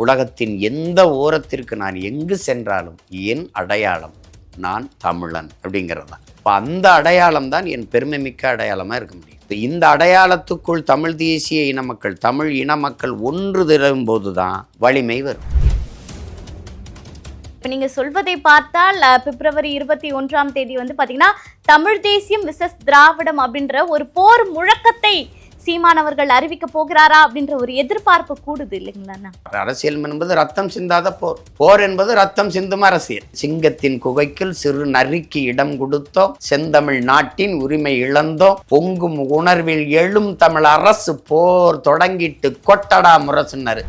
உலகத்தின் எந்த ஓரத்திற்கு நான் எங்கு சென்றாலும் என் அடையாளம் நான் தமிழன் அப்படிங்கிறது தான். இப்போ அந்த அடையாளம் தான் என் பெருமைமிக்க அடையாளமாக இருக்க முடியும். இப்போ இந்த அடையாளத்துக்குள் தமிழ் தேசிய இன மக்கள், தமிழ் இன மக்கள் ஒன்று திரளும்போது தான் வலிமை வரும். இப்போ நீங்கள் சொல்வதை பார்த்தால் பிப்ரவரி 21 வந்து பார்த்தீங்கன்னா தமிழ் தேசியம் விசஸ் திராவிடம் அப்படின்ற ஒரு போர் முழக்கத்தை சீமானவர்கள் அறிவிக்க போகிறாரா அப்படின்ற ஒரு எதிர்பார்ப்பு கூடுது இல்லைங்களா? அரசியல் என்பது ரத்தம் சிந்தாத போர், போர் என்பது ரத்தம் சிந்தும் அரசியல். சிங்கத்தின் குகைக்குள் சிறு நரிக்கு இடம் கொடுத்தோம், செந்தமிழ் நாட்டின் உரிமை இழந்தோம், பொங்கும் உணர்வில் எழும் தமிழ் அரசு போர் தொடங்கிட்டு கொட்டடா முரசுன்னாரு.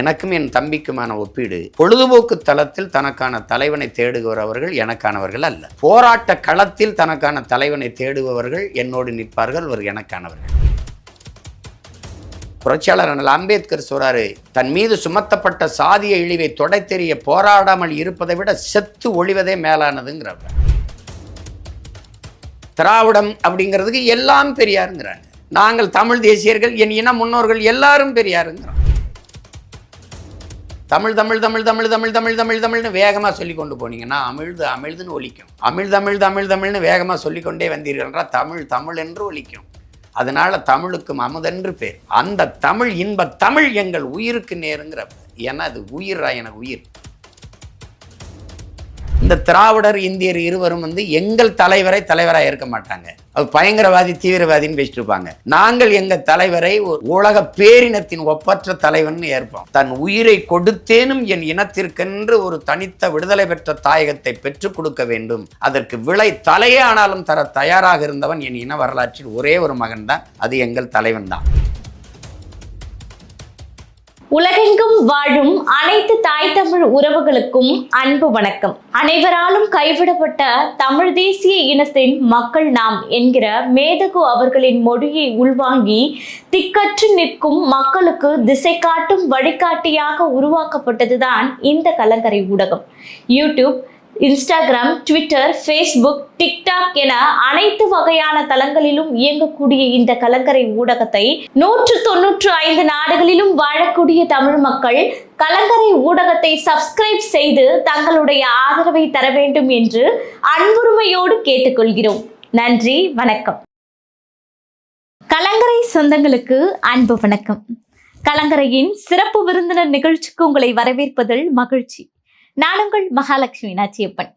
எனக்கும் என் தம்பிக்குமான ஒப்பீடு, பொழுதுபோக்கு தளத்தில் தனக்கான தலைவனை தேடுகிறவர்கள் எனக்கானவர்கள் அல்ல. போராட்ட களத்தில் தனக்கான தலைவனை தேடுபவர்கள் என்னோடு நிற்பார்கள், அவர் எனக்கானவர்கள். புரட்சியாளர் அண்ணல் அம்பேத்கர் சொல்றாரு, தன் மீது சுமத்தப்பட்ட சாதிய இழிவை தொடைத்தெறிய போராடாமல் இருப்பதை விட செத்து ஒழிவதே மேலானதுங்கிறார். திராவிடம் அப்படிங்கிறதுக்கு எல்லாம் பெரியாருங்கிறாங்க. நாங்கள் தமிழ் தேசியர்கள், என் இன முன்னோர்கள் எல்லாரும் பெரியாருங்கிறோம். தமிழ் தமிழ் தமிழ் தமிழ் தமிழ் தமிழ் தமிழ் தமிழ்னு வேகமாக சொல்லி கொண்டு போனீங்கன்னா அமிழ்து அமிழ்துன்னு ஒலிக்கும். அமிழ் தமிழ் தமிழ் தமிழ்னு வேகமாக சொல்லிக்கொண்டே வந்தீர்கள்ன்றா தமிழ் தமிழ் என்று ஒலிக்கும். அதனால தமிழுக்கும் அமுதென்று பேர். அந்த தமிழ் இன்ப தமிழ் எங்கள் உயிருக்கு நேருங்கிறப்ப, ஏன்னா அது உயிரா, எனக்கு உயிர். இந்த திராவிடர் இந்தியர் இருவரும் எங்கள் தலைவரை தலைவராக ஏற்க மாட்டாங்க. அது பயங்கரவாதி தீவிரவாதின்னு பேசிட்டு இருப்பாங்க. நாங்கள் எங்க தலைவரை உலக பேரினத்தின் ஒப்பற்ற தலைவன் ஏற்போம். தன் உயிரை கொடுத்தேனும் என் இனத்திற்கென்று ஒரு தனித்த விடுதலை பெற்ற தாயகத்தை பெற்றுக் கொடுக்க வேண்டும், அதற்கு விலை தலையே ஆனாலும் தர தயாராக இருந்தவன் என் இன வரலாற்றில் ஒரே ஒரு மகன் தான், அது எங்கள் தலைவன் தான். உலகெங்கும் வாழும் அனைத்து தாய் தமிழ் உறவுகளுக்கும் அன்பு வணக்கம். அனைவராலும் கைவிடப்பட்ட தமிழ் தேசிய இனத்தின் மக்கள் நாம் என்கிற மேதகு அவர்களின் மொழியை உள்வாங்கி திக்கற்று நிற்கும் மக்களுக்கு திசை காட்டும் வழிகாட்டியாக உருவாக்கப்பட்டதுதான் இந்த கலங்கரை ஊடகம். YouTube, Instagram, Twitter, Facebook, TikTok என அனைத்து வகையான தளங்களிலும் இயங்கக்கூடிய இந்த கலங்கரை ஊடகத்தை 195 நாடுகளிலும் வாழக்கூடிய தமிழ் மக்கள் கலங்கரை ஊடகத்தை சப்ஸ்கிரைப் செய்து தங்களுடைய ஆதரவை தர வேண்டும் என்று அன்புரிமையோடு கேட்டுக்கொள்கிறோம். நன்றி, வணக்கம். கலங்கரை சொந்தங்களுக்கு அன்பு வணக்கம். கலங்கரையின் சிறப்பு விருந்தினர் நிகழ்ச்சிக்கு உங்களை வரவேற்பதில் மகிழ்ச்சி. நான் உங்கள் மகாலட்சுமி நாச்சியப்பன்.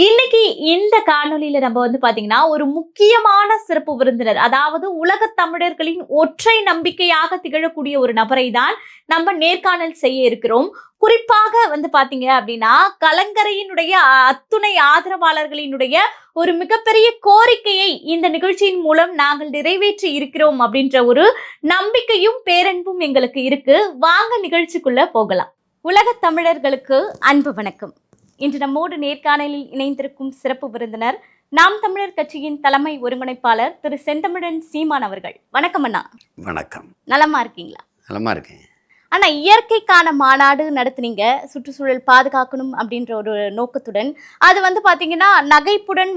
இன்னைக்கு இந்த காணொலியில நம்ம பாத்தீங்கன்னா ஒரு முக்கியமான சிறப்பு விருந்தினர், அதாவது உலக தமிழர்களின் ஒற்றை நம்பிக்கையாக திகழக்கூடிய ஒரு நபரை தான் நம்ம நேர்காணல் செய்ய இருக்கிறோம். குறிப்பாக பாத்தீங்க அப்படின்னா கலங்கரையினுடைய அத்துணை ஆதரவாளர்களினுடைய ஒரு மிகப்பெரிய கோரிக்கையை இந்த நிகழ்ச்சியின் மூலம் நாங்கள் நிறைவேற்றி இருக்கிறோம் அப்படின்ற ஒரு நம்பிக்கையும் பேரன்பும் எங்களுக்கு இருக்கு. வாங்க நிகழ்ச்சிக்குள்ள போகலாம். உலக தமிழர்களுக்கு அன்பு வணக்கம். இன்று நம்மோடு நேர்காணலில் இணைந்திருக்கும் சிறப்பு விருந்தினர் நாம் தமிழர் கட்சியின் தலைமை ஒருங்கிணைப்பாளர் திரு செந்தமிழன் சீமான் அவர்கள். வணக்கம் அண்ணா. வணக்கம். நலமா இருக்கீங்களா? நலமா இருக்கேன் அண்ணா. இயற்கைக்கான மாநாடு நடத்துனீங்க, சுற்றுச்சூழல் பாதுகாக்கணும் அப்படின்ற ஒரு நோக்கத்துடன். அது பாத்தீங்கன்னா நகைப்புடன்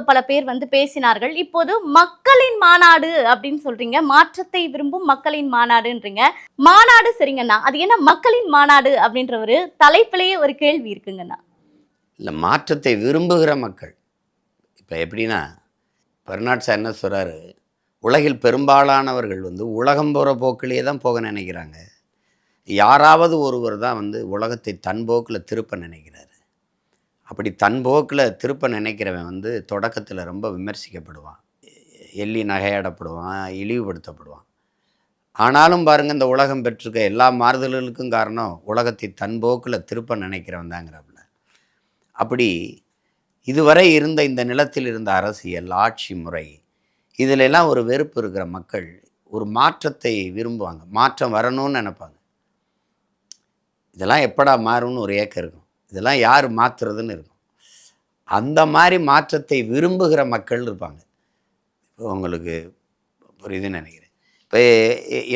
பல பேர் பேசினார்கள். இப்போது மக்களின் மாநாடு அப்படின்னு சொல்றீங்க, மாற்றத்தை விரும்பும் மக்களின் மாநாடுன்றீங்க. மாநாடு சரிங்கண்ணா, அது என்ன மக்களின் மாநாடு அப்படின்ற ஒரு தலைப்பிலேயே ஒரு கேள்வி இருக்குங்கண்ணா. இல்லை, மாற்றத்தை விரும்புகிற மக்கள். இப்போ எப்படின்னா, பெர்னாட் ஷா என்ன சொல்கிறாரு, உலகில் பெரும்பாலானவர்கள் உலகம் போகிற போக்கிலேயே தான் போக நினைக்கிறாங்க, யாராவது ஒருவர் தான் உலகத்தை தன் போக்கில் திருப்ப நினைக்கிறாரு. அப்படி தன் போக்கில் திருப்ப நினைக்கிறவன் தொடக்கத்தில் ரொம்ப விமர்சிக்கப்படுவான், எள்ளி நகையாடப்படுவான், இழிவுபடுத்தப்படுவான். ஆனாலும் பாருங்கள், இந்த உலகம் பெற்றிருக்க எல்லா மாறுதல்களுக்கும் காரணம் உலகத்தை தன் போக்கில் திருப்ப நினைக்கிறவன் தாங்கிறாப்புல. அப்படி இதுவரை இருந்த இந்த நிலத்தில் இருந்த அரசியல், ஆட்சி முறை, இதிலெல்லாம் ஒரு வெறுப்பு இருக்கிற மக்கள் ஒரு மாற்றத்தை விரும்புவாங்க, மாற்றம் வரணும்னு நினைப்பாங்க. இதெல்லாம் எப்படா மாறும்னு ஒரு ஏக்கம் இருக்கும், இதெல்லாம் யார் மாற்றுறதுன்னு இருக்கும். அந்த மாதிரி மாற்றத்தை விரும்புகிற மக்கள் இருப்பாங்க. இப்போ உங்களுக்கு புரியுதுன்னு நினைக்கிறேன். இப்போ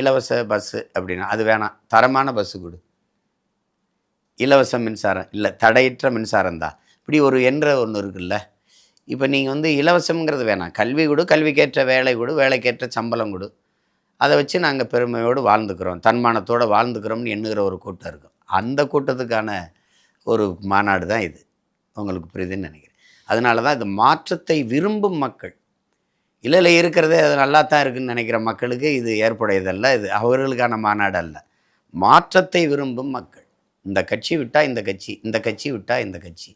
இலவச பஸ்ஸு அப்படின்னா அது வேணாம், தரமான பஸ்ஸு கொடு, இலவச மின்சாரம் இல்லை, தடையற்ற மின்சாரம் தான், இப்படி ஒரு என்ற ஒன்று இருக்குல்ல. இப்போ நீங்கள் இலவசம்ங்கிறது வேணாம், கல்வி கொடு, கல்விக்கேற்ற வேலை கொடு, வேலைக்கேற்ற சம்பளம் கொடு, அதை வச்சு நாங்கள் பெருமையோடு வாழ்ந்துக்கிறோம், தன்மானத்தோடு வாழ்ந்துக்கிறோம்னு எண்ணுகிற ஒரு கூட்டம் இருக்கும். அந்த கூட்டத்துக்கான ஒரு மாநாடு தான் இது. உங்களுக்கு புரியுதுன்னு நினைக்கிறேன். அதனால தான் இது மாற்றத்தை விரும்பும் மக்கள், இல்லை இருக்கிறதே அது நல்லா தான் இருக்குதுன்னு நினைக்கிற மக்களுக்கு இது ஏற்புடையதல்ல. இது அவர்களுக்கான மாநாடு அல்ல. மாற்றத்தை விரும்பும் மக்கள், இந்த கட்சி விட்டால் இந்த கட்சி, இந்த கட்சி விட்டால் இந்த கட்சி,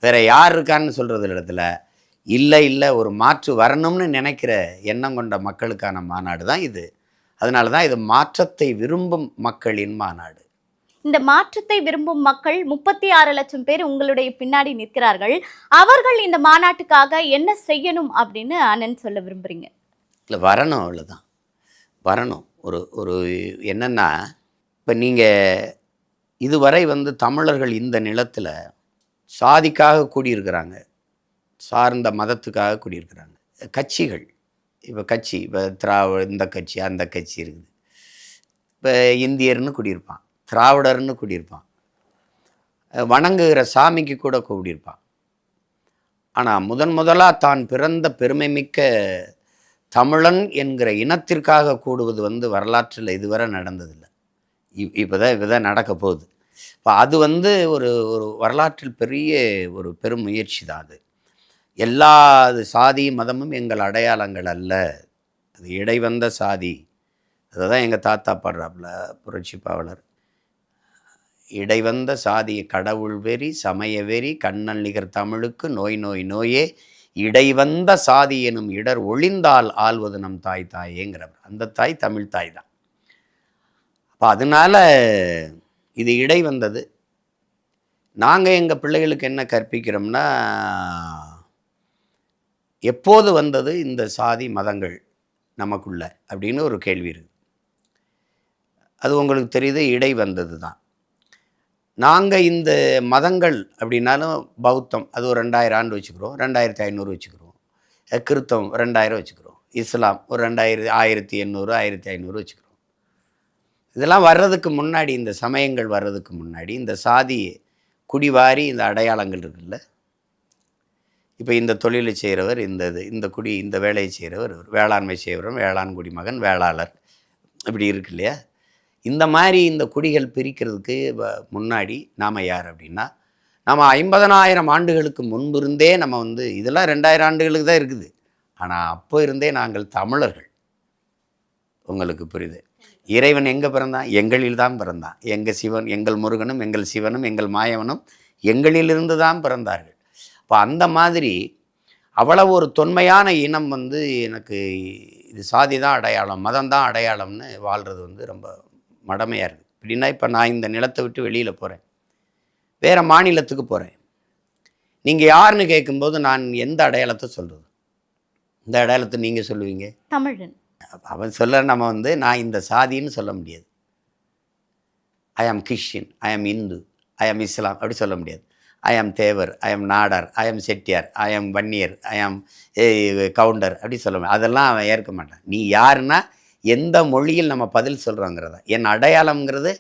வேறு யார் இருக்கான்னு சொல்கிறது இடத்துல இல்லை ஒரு மாற்று வரணும்னு நினைக்கிற எண்ணம் கொண்ட மக்களுக்கான மாநாடு தான் இது. அதனால தான் இது மாற்றத்தை விரும்பும் மக்களின் மாநாடு. இந்த மாற்றத்தை விரும்பும் மக்கள் 36 லட்சம் பேர் உங்களுடைய பின்னாடி நிற்கிறார்கள். அவர்கள் இந்த மாநாட்டுக்காக என்ன செய்யணும் அப்படின்னு அண்ணன் சொல்ல விரும்புகிறீங்க? இல்லை, வரணும், அவ்வளோதான். வரணும். ஒரு என்னென்னா, இப்போ நீங்கள் இதுவரை தமிழர்கள் இந்த நிலத்தில் சாதிக்காக கூடியிருக்கிறாங்க, சார்ந்த மதத்துக்காக கூடியிருக்கிறாங்க. கட்சிகள், இப்போ இந்த கட்சி அந்த கட்சி இருக்குது. இப்போ இந்தியர்னு கூடியிருப்பான், திராவிடர்னு கூடியிருப்பான், வணங்குகிற சாமிக்கு கூட கூடியிருப்பான். ஆனால் முதலாக தான் பிறந்த பெருமை மிக்க தமிழன் என்கிற இனத்திற்காக கூடுவது வரலாற்றில் இதுவரை நடந்ததில்லை. இப்போதான் நடக்க போகுது. இப்போ அது ஒரு வரலாற்றில் பெரிய ஒரு பெரும் முயற்சி தான் அது. எல்லா சாதி மதமும் எங்கள் அடையாளங்கள் அல்ல, அது இடைவந்த சாதி. அதை தான் எங்கள் தாத்தா பாடுறாப்புல புரட்சி பாவலர். இடைவந்த சாதி கடவுள் வெறி சமய வெறி கண்ணல் நிகர் தமிழுக்கு நோய் நோய் நோயே இடைவந்த சாதி எனும் இடர் ஒளிந்தால் ஆள்வது நம் தாய் தாயேங்கிறவர். அந்த தாய் தமிழ் தாய் தான். அப்போ அதனால் இது இடை வந்தது. நாங்கள் எங்கள் பிள்ளைகளுக்கு என்ன கற்பிக்கிறோம்னா, எப்போது வந்தது இந்த சாதி மதங்கள் நமக்குள்ள அப்படின்னு ஒரு கேள்வி இருக்குது. அது உங்களுக்கு தெரியுது, இடை வந்தது தான். நாங்கள் இந்த மதங்கள் அப்படின்னாலும் பௌத்தம் அது ஒரு 2000 ஆண்டு வச்சுக்கிறோம், 2500 வச்சுக்கிறோம். கிறித்தவம் 2000 வச்சுக்கிறோம். இஸ்லாம் ஒரு 1800 1500 வச்சுக்கிறோம். இதெல்லாம் வர்றதுக்கு முன்னாடி, இந்த சமயங்கள் வர்றதுக்கு முன்னாடி இந்த சாதி குடிவாரி இந்த அடையாளங்கள் இருக்குல்ல. இப்போ இந்த தொழிலை செய்கிறவர் இந்த வேலையை செய்கிறவர், வேளாண்மை செய்கிறவர் வேளாண் குடிமகன், வேளாளர், இப்படி இருக்கு இல்லையா. இந்த மாதிரி இந்த குடிகள் பிரிக்கிறதுக்கு முன்னாடி நாம் யார் அப்படின்னா, நம்ம 50,000 ஆண்டுகளுக்கு முன்பிருந்தே நம்ம இதெல்லாம் 2000 ஆண்டுகளுக்கு தான் இருக்குது. ஆனால் அப்போ இருந்தே நாங்கள் தமிழர்கள். உங்களுக்கு புரியுது? இறைவன் எங்கே பிறந்தான்? எங்களில் தான் பிறந்தான். எங்கள் சிவன், எங்கள் முருகனும் எங்கள் சிவனும் எங்கள் மாயவனும் எங்களிலிருந்து தான் பிறந்தார்கள். இப்போ அந்த மாதிரி அவ்வளவு ஒரு தொன்மையான இனம் எனக்கு இது சாதி தான் அடையாளம், மதம் தான் அடையாளம்னு வாழ்கிறது ரொம்ப மடமையாக இருக்குது. அப்படின்னா இப்போ நான் இந்த நிலத்தை விட்டு வெளியில் போகிறேன், வேறு மாநிலத்துக்கு போகிறேன். நீங்கள் யாருன்னு கேட்கும்போது நான் எந்த அடையாளத்தை சொல்கிறது? இந்த அடையாளத்தை நீங்கள் சொல்லுவீங்க தமிழன். அவன் சொல்ல நம்ம நான் இந்த சாதின்னு சொல்ல முடியாது. ஐ ஆம் கிறிஸ்டின், ஐ ஆம் இந்து, ஐ ஆம் இஸ்லாம் அப்படி சொல்ல முடியாது. ஐ ஆம் தேவர், ஐ ஆம் நாடார், ஐ ஆம் செட்டியார், ஐ ஆம் வன்னியர், ஐ ஆம் கவுண்டர் அப்படி சொல்ல முடியாது. அதெல்லாம் அவன் ஏற்க மாட்டான். நீ யாருன்னா எந்த மொழியில் நம்ம பதில் சொல்கிறோங்கிறதா. என் அடையாளம்ங்கிறது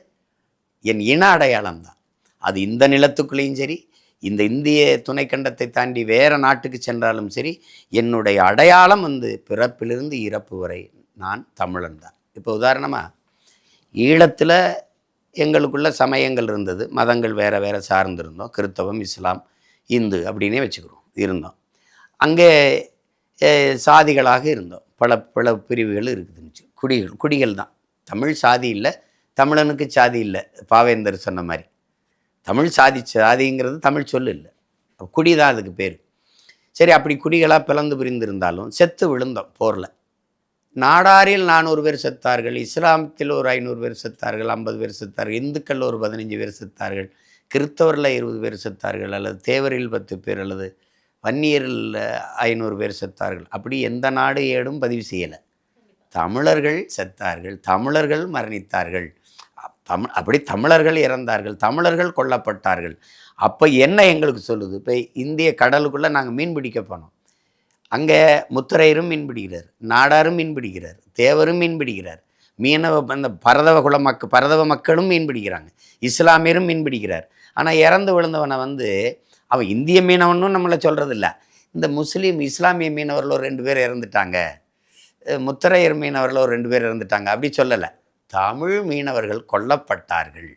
என் இன அடையாளம் தான். அது இந்த நிலத்துக்குள்ளேயும் சரி, இந்த இந்திய துணைக்கண்டத்தை தாண்டி வேறு நாட்டுக்கு சென்றாலும் சரி, என்னுடைய அடையாளம் பிறப்பிலிருந்து இறப்பு வரை நான் தமிழன் தான். இப்போ உதாரணமாக ஈழத்தில் எங்களுக்குள்ள சமயங்கள் இருந்தது, மதங்கள் வேறு வேறு சார்ந்திருந்தோம். கிறித்தவம், இஸ்லாம், இந்து அப்படின்னே வச்சுக்கிறோம் இருந்தோம். அங்கே சாதிகளாக இருந்தோம், பல பிரிவுகள் இருக்குதுன்னு. குடிகள் தான். தமிழ் சாதி இல்லை, தமிழனுக்கு சாதி இல்லை. பாவேந்தர் சொன்ன மாதிரி தமிழ் சாதிங்கிறது தமிழ் சொல்லு இல்லை, குடி தான் அதுக்கு பேர். சரி, அப்படி குடிகளாக பிளந்து பிரிந்திருந்தாலும் செத்து விழுந்தோம் போரில். நாடாரில் 400 பேர் செத்தார்கள், இஸ்லாமத்தில் ஒரு 500 பேர் செத்தார்கள், 50 பேர் செத்தார்கள், இந்துக்கள் ஒரு 15 பேர் செத்தார்கள், கிறிஸ்தவரில் 20 பேர் செத்தார்கள், அல்லது தேவரில் 10 பேர், அல்லது வன்னியரில் 500 பேர் செத்தார்கள். அப்படி எந்த நாடு ஏடும் பதிவு செய்யலை. தமிழர்கள் செத்தார்கள், தமிழர்கள் மரணித்தார்கள், அப்படி தமிழர்கள் இறந்தார்கள், தமிழர்கள் கொல்லப்பட்டார்கள். அப்போ என்ன எங்களுக்கு சொல்லுது? இப்போ இந்திய கடலுக்குள்ளே நாங்கள் மீன் பிடிக்க போனோம். அங்கே முத்திரையரும் மீன் பிடிக்கிறார், நாடாரும் மீன் பிடிக்கிறார், தேவரும் மீன் பிடிக்கிறார், அந்த பரதவ மக்களும் மீன் பிடிக்கிறாங்க, இஸ்லாமியரும் மீன் பிடிக்கிறார். ஆனால் இறந்து விழுந்தவனை அவன் இந்திய மீனவனும் நம்மளை சொல்கிறதில்ல. இந்த முஸ்லீம் இஸ்லாமிய மீனவர்கள் 2 பேர் இறந்துட்டாங்க, முத்தரையர் மீனவர்கள் ஒரு 2 பேர் இருந்துட்டாங்க, அப்படி சொல்லலை. தமிழ் மீனவர்கள் கொல்லப்பட்டார்கள்.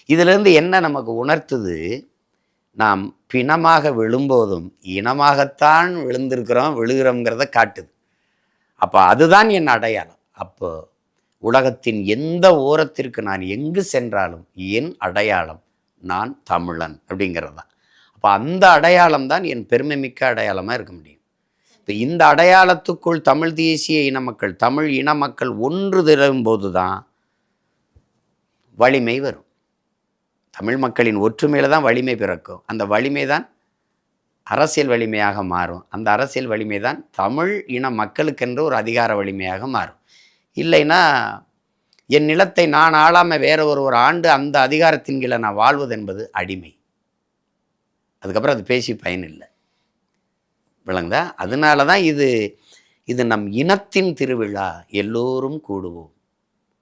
இதிலிருந்து என்ன நமக்கு உணர்த்துது? நாம் பிணமாக விழும்போதும் இனமாகத்தான் விழுகிறோங்கிறத காட்டுது. அப்போ அதுதான் என் அடையாளம். அப்போ உலகத்தின் எந்த ஓரத்திற்கு நான் எங்கு சென்றாலும் என் அடையாளம் நான் தமிழன் அப்படிங்கிறது தான். அப்போ அந்த அடையாளம் தான் என் பெருமை மிக்க அடையாளமாக இருக்க முடியும். இப்போ இந்த அடையாளத்துக்குள் தமிழ் தேசிய இன மக்கள், தமிழ் இன மக்கள் ஒன்று திரளும்போது தான் வலிமை வரும். தமிழ் மக்களின் ஒற்றுமையில் தான் வலிமை பிறக்கும். அந்த வலிமை தான் அரசியல் வலிமையாக மாறும். அந்த அரசியல் வலிமை தான் தமிழ் இன மக்களுக்கென்று ஒரு அதிகார வலிமையாக மாறும். இல்லைன்னா என் நிலத்தை நான் ஆளாமல் வேற ஒரு ஆண்டு அந்த அதிகாரத்தின் கீழே நான் வாழ்வது என்பது அடிமை. அதுக்கப்புறம் அது பேசி பயனில்லை. விளங்குதா? அதனால தான் இது நம் இனத்தின் திருவிழா, எல்லோரும் கூடுவோம்,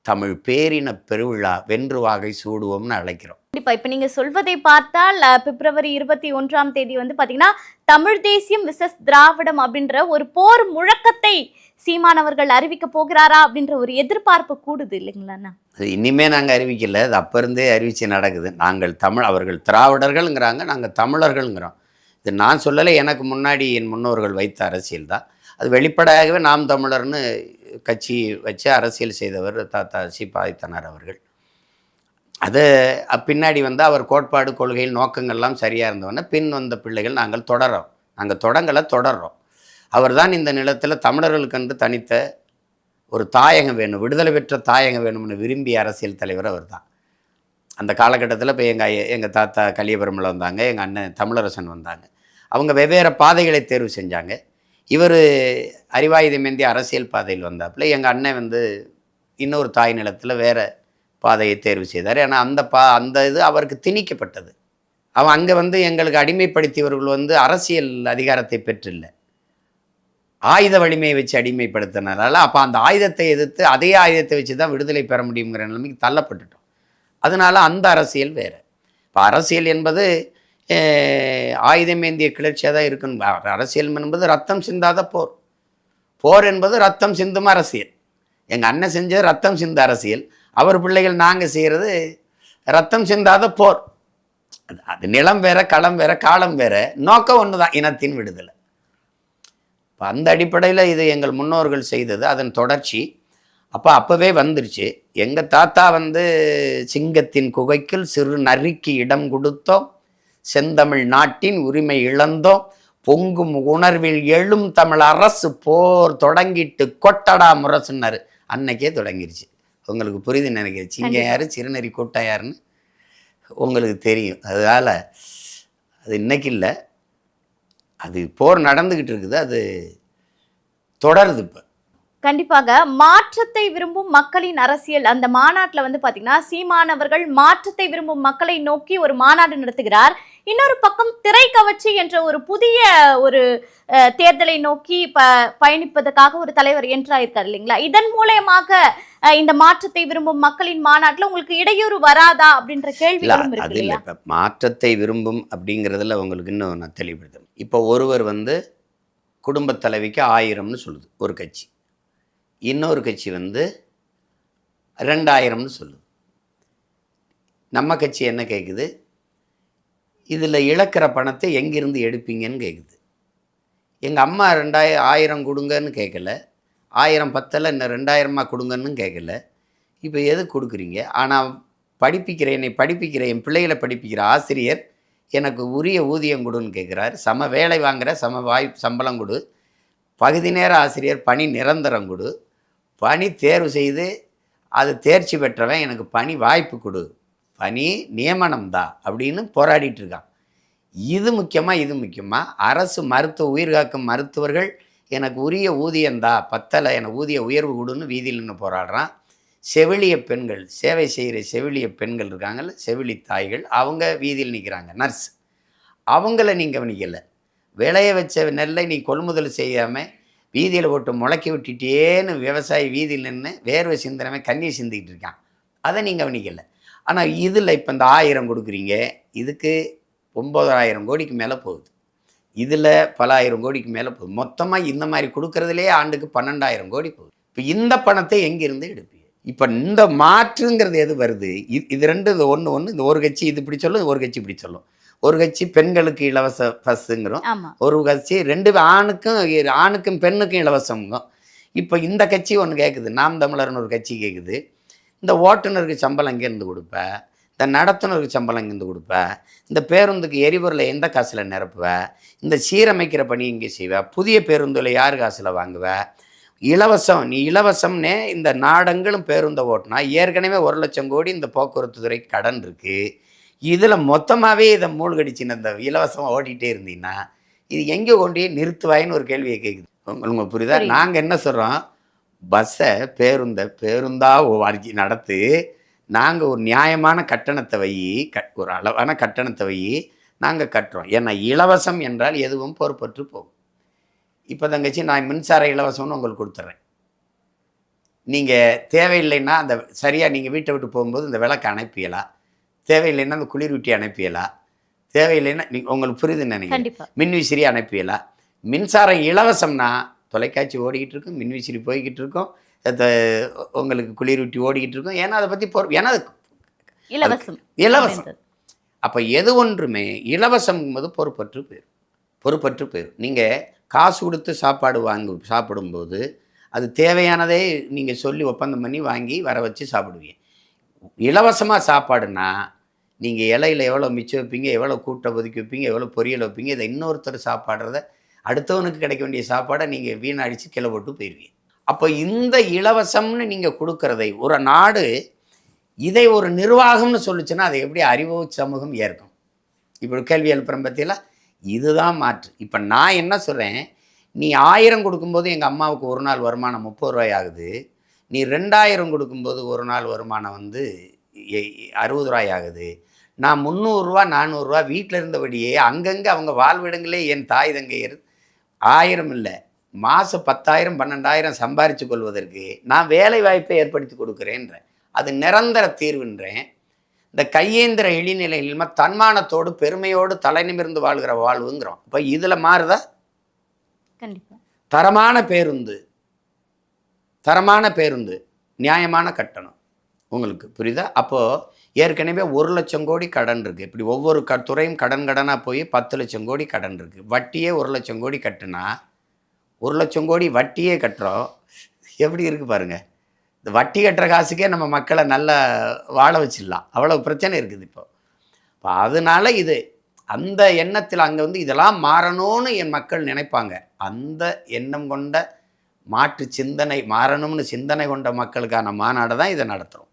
தமிழ் பேரின பெருவிழா, வென்று வாகை சூடுவோம்னு அழைக்கிறோம். கண்டிப்பா. இப்ப நீங்க சொல்வதை பார்த்தால் பிப்ரவரி 21ஆம் தேதி வந்து பாத்தீங்கன்னா தமிழ் தேசியம் விசஸ் திராவிடம் அப்படின்ற ஒரு போர் முழக்கத்தை சீமானவர்கள் அறிவிக்க போகிறாரா அப்படின்ற ஒரு எதிர்பார்ப்பு கூடுது இல்லைங்களாண்ணா? அது இனிமே நாங்கள் அறிவிக்கல, அது அப்போ இருந்தே அறிவிச்சு நடக்குது. நாங்கள் தமிழ், அவர்கள் திராவிடர்கள்ங்கிறாங்க, நாங்கள் தமிழர்கள்ங்கிறோம். இது நான் சொல்லலை, எனக்கு முன்னாடி என் முன்னோர்கள் வைத்த அரசியல் தான். அது வெளிப்படையாகவே நாம் தமிழர்னு கட்சி வச்சு அரசியல் செய்தவர் தாத்தா சிபாய்த்தனார் அவர்கள். அது பின்னாடி வந்து அவர் கோட்பாடு, கொள்கையில், நோக்கங்கள்லாம் சரியாக இருந்தவொன்னே பின் வந்த பிள்ளைகள் நாங்கள் தொடர்றோம். நாங்கள் தொடர்றோம். அவர் தான் இந்த நிலத்தில் தமிழர்களுக்கென்று தனித்த ஒரு தாயகம் வேணும், விடுதலை பெற்ற தாயகம் வேணும்னு விரும்பிய அரசியல் தலைவர் அவர் தான். அந்த காலகட்டத்தில் இப்போ எங்கள் தாத்தா கலியபெருமலை வந்தாங்க, எங்கள் அண்ணன் தமிழரசன் வந்தாங்க. அவங்க வெவ்வேறு பாதைகளை தேர்வு செஞ்சாங்க. இவர் அறிவாயுதமேந்திய அரசியல் பாதையில் வந்தாப்புல, எங்கள் அண்ணன் வந்து இன்னொரு தாய் நிலத்தில் வேறு பாதையை தேர்வு செய்தார். ஏன்னா அந்த இது அவருக்கு திணிக்கப்பட்டது. அவன் அங்கே வந்து எங்களுக்கு அடிமைப்படுத்தியவர்கள் வந்து அரசியல் அதிகாரத்தை பெற்றில்லை, ஆயுத வலிமையை வச்சு அடிமைப்படுத்தினால அப்போ அந்த ஆயுதத்தை எதிர்த்து அதே ஆயுதத்தை வச்சு தான் விடுதலை பெற முடியுங்கிற நிலைமைக்கு தள்ளப்பட்டுட்டோம். அதனால அந்த அரசியல் வேறு. இப்போ அரசியல் என்பது ஆயுதமேந்திய கிளர்ச்சியாக தான் இருக்குன்னு. அரசியல் என்பது ரத்தம் சிந்தாத போர் என்பது ரத்தம் சிந்தும் அரசியல். எங்கள் அண்ணன் செஞ்சது ரத்தம் சிந்த அரசியல், அவர் பிள்ளைகள் நாங்கள் செய்கிறது ரத்தம் சிந்தாத போர். அது நிலம் வேற, களம் வேற, காலம் வேற, நோக்கம் ஒன்று தான், இனத்தின் விடுதலை. இப்போ அந்த அடிப்படையில் இது எங்கள் முன்னோர்கள் செய்தது, அதன் தொடர்ச்சி. அப்போவே வந்துருச்சு. எங்கள் தாத்தா வந்து சிங்கத்தின் குகைக்குள் சிறு நரிக்கு இடம் கொடுத்தோம், செந்தமிழ் நாட்டின் உரிமை இழந்தோம், பொங்கும் உணர்வில் எழும் தமிழ் அரசு போர் தொடங்கிட்டு கொட்டடா முரசுன்னாரு. அன்னைக்கே தொடங்கிருச்சு. உங்களுக்கு புரியுது நினைக்கிறேன். சிங்கம் யாரு, சிறுநரி கூட்டம் யாருன்னு உங்களுக்கு தெரியும். அதனால் அது இன்னைக்கு இல்லை, அது போர் நடந்துக்கிட்டு இருக்குது, அது தொடருது. இப்போ கண்டிப்பாக மாற்றத்தை விரும்பும் மக்களின் அரசியல் அந்த மாநாட்டில் வந்து பார்த்தீங்கன்னா சீமானவர்கள் மாற்றத்தை விரும்பும் மக்களை நோக்கி ஒரு மாநாடு நடத்துகிறார். இன்னொரு பக்கம் திரை கவர்ச்சி என்ற ஒரு புதிய ஒரு தேர்தலை நோக்கி பயணிப்பதற்காக ஒரு தலைவர் என்ட்ராயிருக்கார் இல்லைங்களா? இதன் மூலயமாக இந்த மாற்றத்தை விரும்பும் மக்களின் மாநாட்டில் உங்களுக்கு இடையூறு வராதா அப்படின்ற கேள்விகளும் இருக்கு இல்லையா? இப்போ மாற்றத்தை விரும்பும் அப்படிங்கிறதுல உங்களுக்கு இன்னும் நான் தெளிவுபடுத்தணும். இப்போ ஒருவர் வந்து குடும்ப தலைவிக்கு 1000ன்னு சொல்லுது ஒரு கட்சி, இன்னொரு கட்சி வந்து 2000ன்னு சொல்லுது. நம்ம கட்சி என்ன கேட்குது? இதில் இழக்கிற பணத்தை எங்கிருந்து எடுப்பீங்கன்னு கேட்குது. எங்கள் அம்மா 1000 கொடுங்கன்னு கேட்கல, 1000 பத்தலை, இன்னும் 2000 கொடுங்கன்னு கேட்கல. இப்போ எது கொடுக்குறீங்க? ஆனால் என்னை படிப்பிக்கிற என் பிள்ளைகளை படிப்பிக்கிற ஆசிரியர் எனக்கு உரிய ஊதியம் கொடுன்னு கேட்குறாரு. சம வேலை வாங்குகிற சம சம்பளம் கொடு, பகுதி நேர ஆசிரியர் பணி நிரந்தரம் கொடு, பணி தேர்வு செய்து அது தேர்ச்சி பெற்றவன் எனக்கு பணி வாய்ப்பு கொடு, பணி நியமனம் தான் அப்படின்னு போராடிட்டு இருக்கான். இது முக்கியமாக அரசு உயிர்காக்கும் மருத்துவர்கள் எனக்கு உரிய ஊதியந்தா, பத்தலை, எனக்கு ஊதிய உயர்வு கொடுன்னு வீதியில் நின்று போராடுறான். செவிலிய பெண்கள், சேவை செய்கிற செவிலிய பெண்கள் இருக்காங்கல்ல, செவிலி தாய்கள், அவங்க வீதியில் நிற்கிறாங்க. நர்ஸ், அவங்கள நீங்கள் கவனிக்கலை. விளைய வச்ச நெல்லை நீ கொள்முதல் செய்யாமல் வீதியில் போட்டு முளைக்கி விட்டுட்டேன்னு விவசாயி வீதியில் நின்று வேர்வை சிந்தனமே கண்ணீர் சிந்திக்கிட்டு இருக்கான். அதை நீங்கள் கவனிக்கலை. ஆனால் இதில் இப்போ இந்த 1000 கொடுக்குறீங்க, இதுக்கு 9000 கோடிக்கு மேலே போகுது. இதில் பல ஆயிரம் கோடிக்கு மேலே போகுது. மொத்தமாக இந்த மாதிரி கொடுக்கறதுலேயே ஆண்டுக்கு 12,000 கோடி போகுது. இப்போ இந்த பணத்தை எங்கேருந்து எடுப்பீங்க? இப்போ இந்த மாற்றுங்கிறது எது வருது? இது ரெண்டு, இது ஒன்று இந்த ஒரு கட்சி இது இப்படி சொல்லும், ஒரு கட்சி இப்படி சொல்லும். ஒரு கட்சி பெண்களுக்கு இலவச பஸ்ஸுங்கிறோம், ஒரு கட்சி ஆணுக்கும் பெண்ணுக்கும் இலவசங்கும். இப்போ இந்த கட்சி ஒன்று கேட்குது, நாம் தமிழர்னு ஒரு கட்சி கேட்குது, இந்த ஓட்டுநருக்கு சம்பளம் எங்கேருந்து கொடுப்பேன், இந்த நடத்துனருக்கு சம்பளம் எங்கேருந்து கொடுப்பேன், இந்த பேருந்துக்கு எரிபொருளை எந்த காசில் நிரப்புவேன், இந்த சீரமைக்கிற பணி இங்கே செய்வேன், புதிய பேருந்தில் யார் காசில் வாங்குவேன், இலவசம் நீ இலவசம்னே இந்த நாடங்களும் பேருந்தை ஓட்டினா ஏற்கனவே 1,00,000 கோடி இந்த போக்குவரத்து துறை கடன் இருக்குது. இதில் மொத்தமாகவே இதை மூழ்கடிச்சின்னு இந்த இலவசமாக ஓட்டிகிட்டே இருந்தீங்கன்னா இது எங்கே கொண்டு நிறுத்துவாயின்னு ஒரு கேள்வியை கேட்குது. உங்களுக்கு புரியுதா? நாங்கள் என்ன சொல்கிறோம், பஸ்ஸை பேருந்தாக நடத்து, நாங்கள் ஒரு நியாயமான கட்டணத்தை ஒரு அளவான கட்டணத்தை நாங்கள் கட்டுறோம். ஏன்னா இலவசம் என்றால் எதுவும் பொறுப்பற்று போகும். இப்போ தங்கச்சி நான் மின்சார இலவசம்னு உங்களுக்கு கொடுத்துட்றேன். நீங்கள் தேவையில்லைன்னா அந்த சரியாக நீங்கள் வீட்டை விட்டு போகும்போது இந்த விளக்கு அணைப்பியலாம், தேவையில்லைன்னா அந்த குளிர்விட்டி அணைப்பியலாம், தேவையில்லைன்னா உங்களுக்கு புரியுதுன்னு நினைக்கிறேன், மின்விசிறி அணைப்பியலாம். மின்சாரம் இலவசம்னா தொலைக்காட்சி ஓடிக்கிட்டு இருக்கும், மின்விசிறி போய்கிட்டு இருக்கும், உங்களுக்கு குளிர்விட்டி ஓடிக்கிட்டு இருக்கும். ஏன்னா அதை பற்றி ஏன்னா அது இலவசம். அப்போ எது ஒன்றுமே இலவசம் போது பொறுப்பற்று போயிடும். நீங்கள் காசு கொடுத்து சாப்பிடும்போது அது தேவையானதே நீங்கள் சொல்லி ஒப்பந்தம் பண்ணி வாங்கி வர வச்சு சாப்பிடுவீங்க. இலவசமாக சாப்பாடுனா நீங்கள் இலையில் எவ்வளோ மிச்சம் வைப்பீங்க, எவ்வளோ கூட்டை ஒதுக்கி வைப்பீங்க, எவ்வளோ பொரியல் வைப்பீங்க, இதை இன்னொருத்தர் சாப்பாடுறத அடுத்தவனுக்கு கிடைக்க வேண்டிய சாப்பாடை நீங்கள் வீணடித்து கீழே போட்டு போயிடுவீங்க. அப்போ இந்த இலவசம்னு நீங்கள் கொடுக்கறதை ஒரு நாடு இதை ஒரு நிர்வாகம்னு சொல்லிச்சுன்னா அதை எப்படி அறிவு சமூகம் ஏற்கும்? இப்போ கேள்வி எழுப்புறம் பற்றியெல்லாம் இதுதான் மாற்று. இப்போ நான் என்ன சொல்கிறேன், நீ 1000 கொடுக்கும்போது எங்கள் அம்மாவுக்கு ஒரு நாள் வருமானம் 30 ரூபாய் ஆகுது, நீ 2000 கொடுக்கும்போது ஒரு நாள் வருமானம் 60 ரூபாய் ஆகுது. நான் 300 ரூபா 400 ரூபா வீட்டில் இருந்தபடியே அங்கங்கே அவங்க வாழ்விடங்களே என் தாய் தங்கையர் 1000 இல்லை, மாதம் 10,000 12,000 சம்பாரித்து கொள்வதற்கு நான் வேலை வாய்ப்பை ஏற்படுத்தி கொடுக்குறேன்றேன். அது நிரந்தர தீர்வுன்றேன். இந்த கையேந்திர இழிநிலையில் தன்மானத்தோடு பெருமையோடு தலை நிமிர்ந்து வாழ்கிற வாழ்வுங்கிறோம். இப்போ இதில் மாறுதா? கண்டிப்பாக. தரமான பேருந்து நியாயமான கட்டணம், உங்களுக்கு புரியுதா? அப்போது ஏற்கனவே 1,00,000 கோடி கடன் இருக்குது. இப்படி ஒவ்வொரு துறையும் கடனாக போய் 10,00,000 கோடி கடன் இருக்குது. வட்டியே 1,00,000 கோடி கட்டுனா 1,00,000 கோடி வட்டியே கட்டுறோம், எப்படி இருக்குது பாருங்கள். இந்த வட்டி கட்டுற காசுக்கே நம்ம மக்களை நல்லா வாழ வச்சிடலாம், அவ்வளோ பிரச்சனை இருக்குது இப்போ. அதனால இது அந்த எண்ணத்தில் அங்கே இதெல்லாம் மாறணும்னு என் மக்கள் நினைப்பாங்க. அந்த எண்ணம் கொண்ட மாற்று சிந்தனை மாறணும்னு சிந்தனை கொண்ட மக்களுக்கான மாநாடு தான் இதை நடத்துகிறோம்.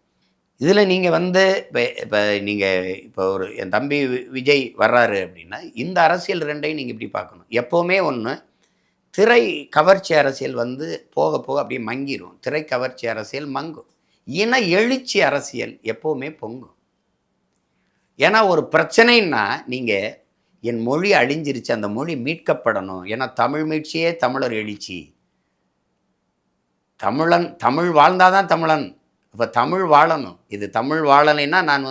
இதில் நீங்கள் இப்போ ஒரு என் தம்பி விஜய் வர்றாரு அப்படின்னா இந்த அரசியல் ரெண்டையும் நீங்கள் இப்படி பார்க்கணும். எப்போவுமே ஒன்று, திரை கவர்ச்சி அரசியல் போக போக அப்படியே மங்கிரும். திரை கவர்ச்சி அரசியல் மங்கும், இன எழுச்சி அரசியல் எப்போவுமே பொங்கும். ஏன்னா ஒரு பிரச்சனைன்னா நீங்கள் என் மொழி அழிஞ்சிருச்சு, அந்த மொழி மீட்கப்படணும். ஏன்னா தமிழ் மீட்சியே தமிழர் எழுச்சி. தமிழ் வாழ்ந்தாதான் தமிழன். இப்போ தமிழ் வாழணும். இது தமிழ் வாழலைன்னா நான்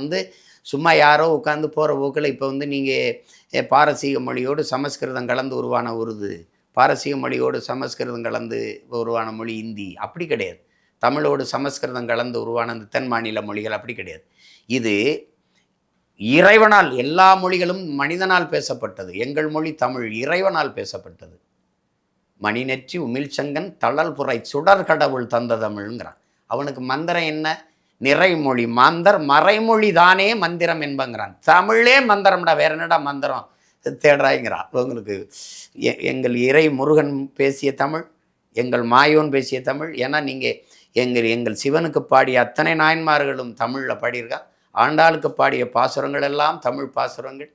சும்மா யாரோ உட்காந்து போகிற போக்கில் இப்போ நீங்கள் பாரசீக மொழியோடு சமஸ்கிருதம் கலந்து உருவான உருது, பாரசீக மொழியோடு சமஸ்கிருதம் கலந்து உருவான மொழி இந்தி, அப்படி கிடையாது. தமிழோடு சமஸ்கிருதம் கலந்து உருவான அந்த தென் மாநில மொழிகள் அப்படி கிடையாது. இது இறைவனால், எல்லா மொழிகளும் மனிதனால் பேசப்பட்டது. எங்கள் மொழி தமிழ் இறைவனால் பேசப்பட்டது. மணிநெற்றி உமிழ்ச்சங்கன் தளல் புரை சுடர் கடவுள் தந்த தமிழ்ங்கிறான். அவனுக்கு மந்திரம் என்ன? நிறைமொழி மாந்தர் மறைமொழி தானே மந்திரம் என்பங்கிறான். தமிழே மந்திரம்டா, வேற என்னடா மந்திரம் தேடுறாய்ங்கிறான். உங்களுக்கு எங்கள் இறை முருகன் பேசிய தமிழ், எங்கள் மாயோன் பேசிய தமிழ். ஏன்னா நீங்கள் எங்கள் சிவனுக்கு பாடிய அத்தனை நாயன்மார்களும் தமிழில் பாடியிருக்கா. ஆண்டாளுக்கு பாடிய பாசுரங்கள் எல்லாம் தமிழ் பாசுரங்கள்.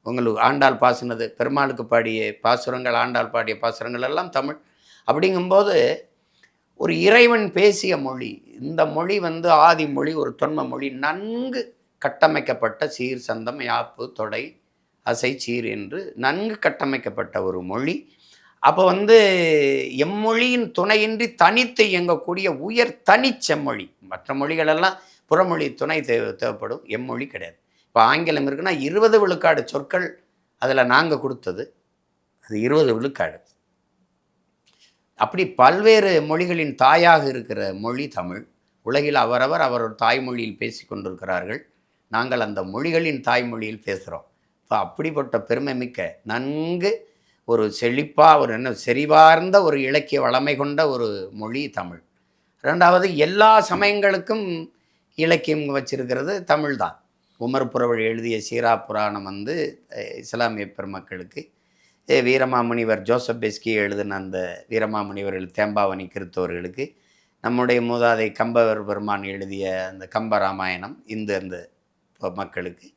உங்களுக்கு ஆண்டாள் பாசுனது, பெருமாளுக்கு பாடிய பாசுரங்கள், ஆண்டாள் பாடிய பாசுரங்கள் எல்லாம் தமிழ். அப்படிங்கும்போது ஒரு இறைவன் பேசிய மொழி, இந்த மொழி ஆதி மொழி, ஒரு தொன்ம மொழி, நன்கு கட்டமைக்கப்பட்ட சீர் சந்தம் யாப்பு தொடை அசை சீர் என்று நன்கு கட்டமைக்கப்பட்ட ஒரு மொழி. அப்போ எம்மொழியின் துணையின்றி தனித்து இயங்கக்கூடிய உயர் தனிச்செம்மொழி. மற்ற மொழிகளெல்லாம் புறமொழி துணை தேவைப்படும், எம்மொழி கிடையாது. இப்போ ஆங்கிலம் இருக்குன்னா 20 விழுக்காடு சொற்கள் அதில் நாங்கள் கொடுத்தது. அது 20 விழுக்காடு. அப்படி பல்வேறு மொழிகளின் தாயாக இருக்கிற மொழி தமிழ். உலகில் அவரவர் அவரோட தாய்மொழியில் பேசி கொண்டிருக்கிறார்கள். நாங்கள் அந்த மொழிகளின் தாய்மொழியில் பேசுகிறோம். இப்போ அப்படிப்பட்ட பெருமை மிக்க நன்கு ஒரு செழிப்பாக ஒரு செறிவார்ந்த ஒரு இலக்கிய வளமை கொண்ட ஒரு மொழி தமிழ். ரெண்டாவது, எல்லா சமயங்களுக்கும் இலக்கியம் வச்சிருக்கிறது தமிழ் தான். உமர் புரவழி எழுதிய சீரா புராணம் இஸ்லாமிய பெருமக்களுக்கு, வீரமாமுனிவர் ஜோசப் பெஸ்கி எழுதின அந்த வீரமாமுனிவர்கள் தேம்பாவணி கிறித்தவர்களுக்கு, நம்முடைய மூதாதை கம்பவர் பெருமான் எழுதிய அந்த கம்பராமாயணம் அந்த மக்களுக்கு,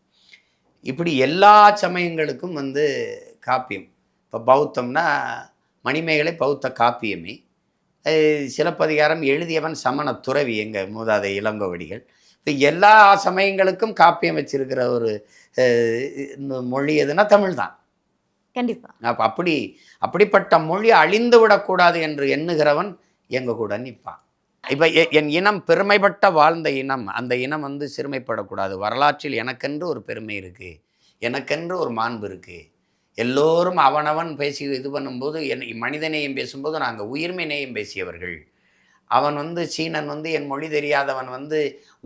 இப்படி எல்லா சமயங்களுக்கும் காப்பியம். இப்போ பௌத்தம்னா மணிமேகலை பௌத்த காப்பியமே. சிலப்பதிகாரம் எழுதியவன் சமண துறவி எங்கள் மூதாதை இளங்கோவடிகள். இப்போ எல்லா சமயங்களுக்கும் காப்பியம் வச்சிருக்கிற ஒரு மொழி எதுனா தமிழ் தான். கண்டிப்பாக. அப்போ அப்படிப்பட்ட மொழி அழிந்து விடக்கூடாது என்று எண்ணுகிறவன் எங்கள் கூட நிற்பான். இப்போ என் இனம் பெருமைப்பட்ட வாழ்ந்த இனம், அந்த இனம் சிறுமைப்படக்கூடாது. வரலாற்றில் எனக்கென்று ஒரு பெருமை இருக்குது, எனக்கென்று ஒரு மாண்பு இருக்குது. எல்லோரும் அவனவன் பேசி இது பண்ணும்போது மனிதநேயம் பேசும்போது நாங்கள் உயிர்மை நேயம் பேசியவர்கள். அவன் சீனன் என் மொழி தெரியாதவன்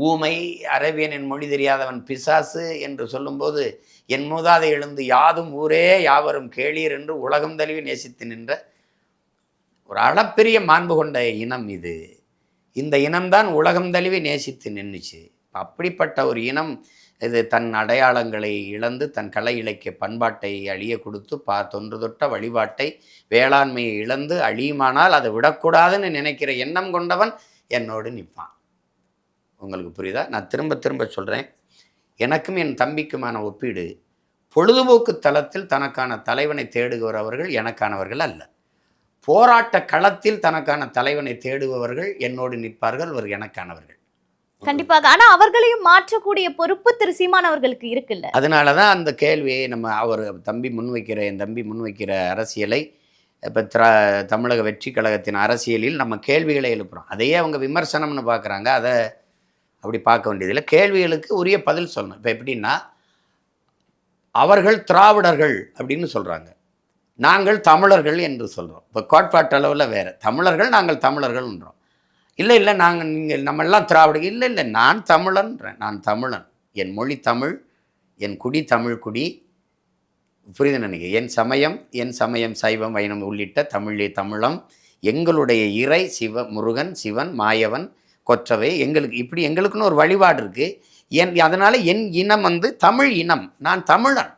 ஊமை, அரேபியன் என் மொழி தெரியாதவன் பிசாசு என்று சொல்லும்போது என் மூதாதை எழுந்து யாதும் ஊரே யாவரும் கேளீர் என்று உலகம் தழுவி நேசித்து நின்ற ஒரு அளப்பெரிய மாண்பு கொண்ட இனம் இது. இந்த இனம்தான் உலகம் தழுவி நேசித்து நின்றுச்சு. அப்படிப்பட்ட ஒரு இனம் இது தன் அடையாளங்களை இழந்து தன் கலை இலக்கிய பண்பாட்டை அழிய கொடுத்து தொன்று தொட்ட வழிபாட்டை வேளாண்மையை இழந்து அழியுமானால் அதை விடக்கூடாதுன்னு நினைக்கிற எண்ணம் கொண்டவன் என்னோடு நிற்பான். உங்களுக்கு புரியுதா? நான் திரும்ப திரும்ப சொல்கிறேன், எனக்கும் என் தம்பிக்குமான ஒப்பீடு, பொழுதுபோக்கு தளத்தில் தனக்கான தலைவனை தேடுகிறவர்கள் எனக்கானவர்கள் அல்ல. போராட்ட களத்தில் தனக்கான தலைவனை தேடுபவர்கள் என்னோடு நிற்பார்கள், அவர் எனக்கானவர்கள். கண்டிப்பாக. ஆனா அவர்களையும் மாற்றக்கூடிய பொறுப்பு திரு சீமான் அவர்களுக்கு இருக்குல்ல. அதனாலதான் அந்த கேள்வியை நம்ம என் தம்பி முன்வைக்கிற அரசியலை இப்போ தமிழக வெற்றி கழகத்தின் அரசியலில் நம்ம கேள்விகளை எழுப்புறோம். அதையே அவங்க விமர்சனம்னு பார்க்குறாங்க. அதை அப்படி பார்க்க வேண்டியதில்லை. கேள்விகளுக்கு உரிய பதில் சொல்லணும். இப்போ எப்படின்னா, அவர்கள் திராவிடர்கள் அப்படின்னு சொல்கிறாங்க, நாங்கள் தமிழர்கள் என்று சொல்கிறோம். இப்போ கோட்பாட்டு அளவில் வேறு. தமிழர்கள், நாங்கள் தமிழர்கள்ன்றோம். இல்லை நீங்கள் நம்மெல்லாம் திராவிட. இல்லை நான் தமிழன்றேன். நான் தமிழன். என் மொழி தமிழ், என் குடி தமிழ் குடி. புரியுது நினைக்கிறேன். என் சமயம் சைவம் வைணம் உள்ளிட்ட தமிழம். எங்களுடைய இறை முருகன், சிவன், மாயவன், கொற்றவை. எங்களுக்குன்னு ஒரு வழிபாடு இருக்குது. அதனால் என் இனம் தமிழ் இனம். நான் தமிழன்.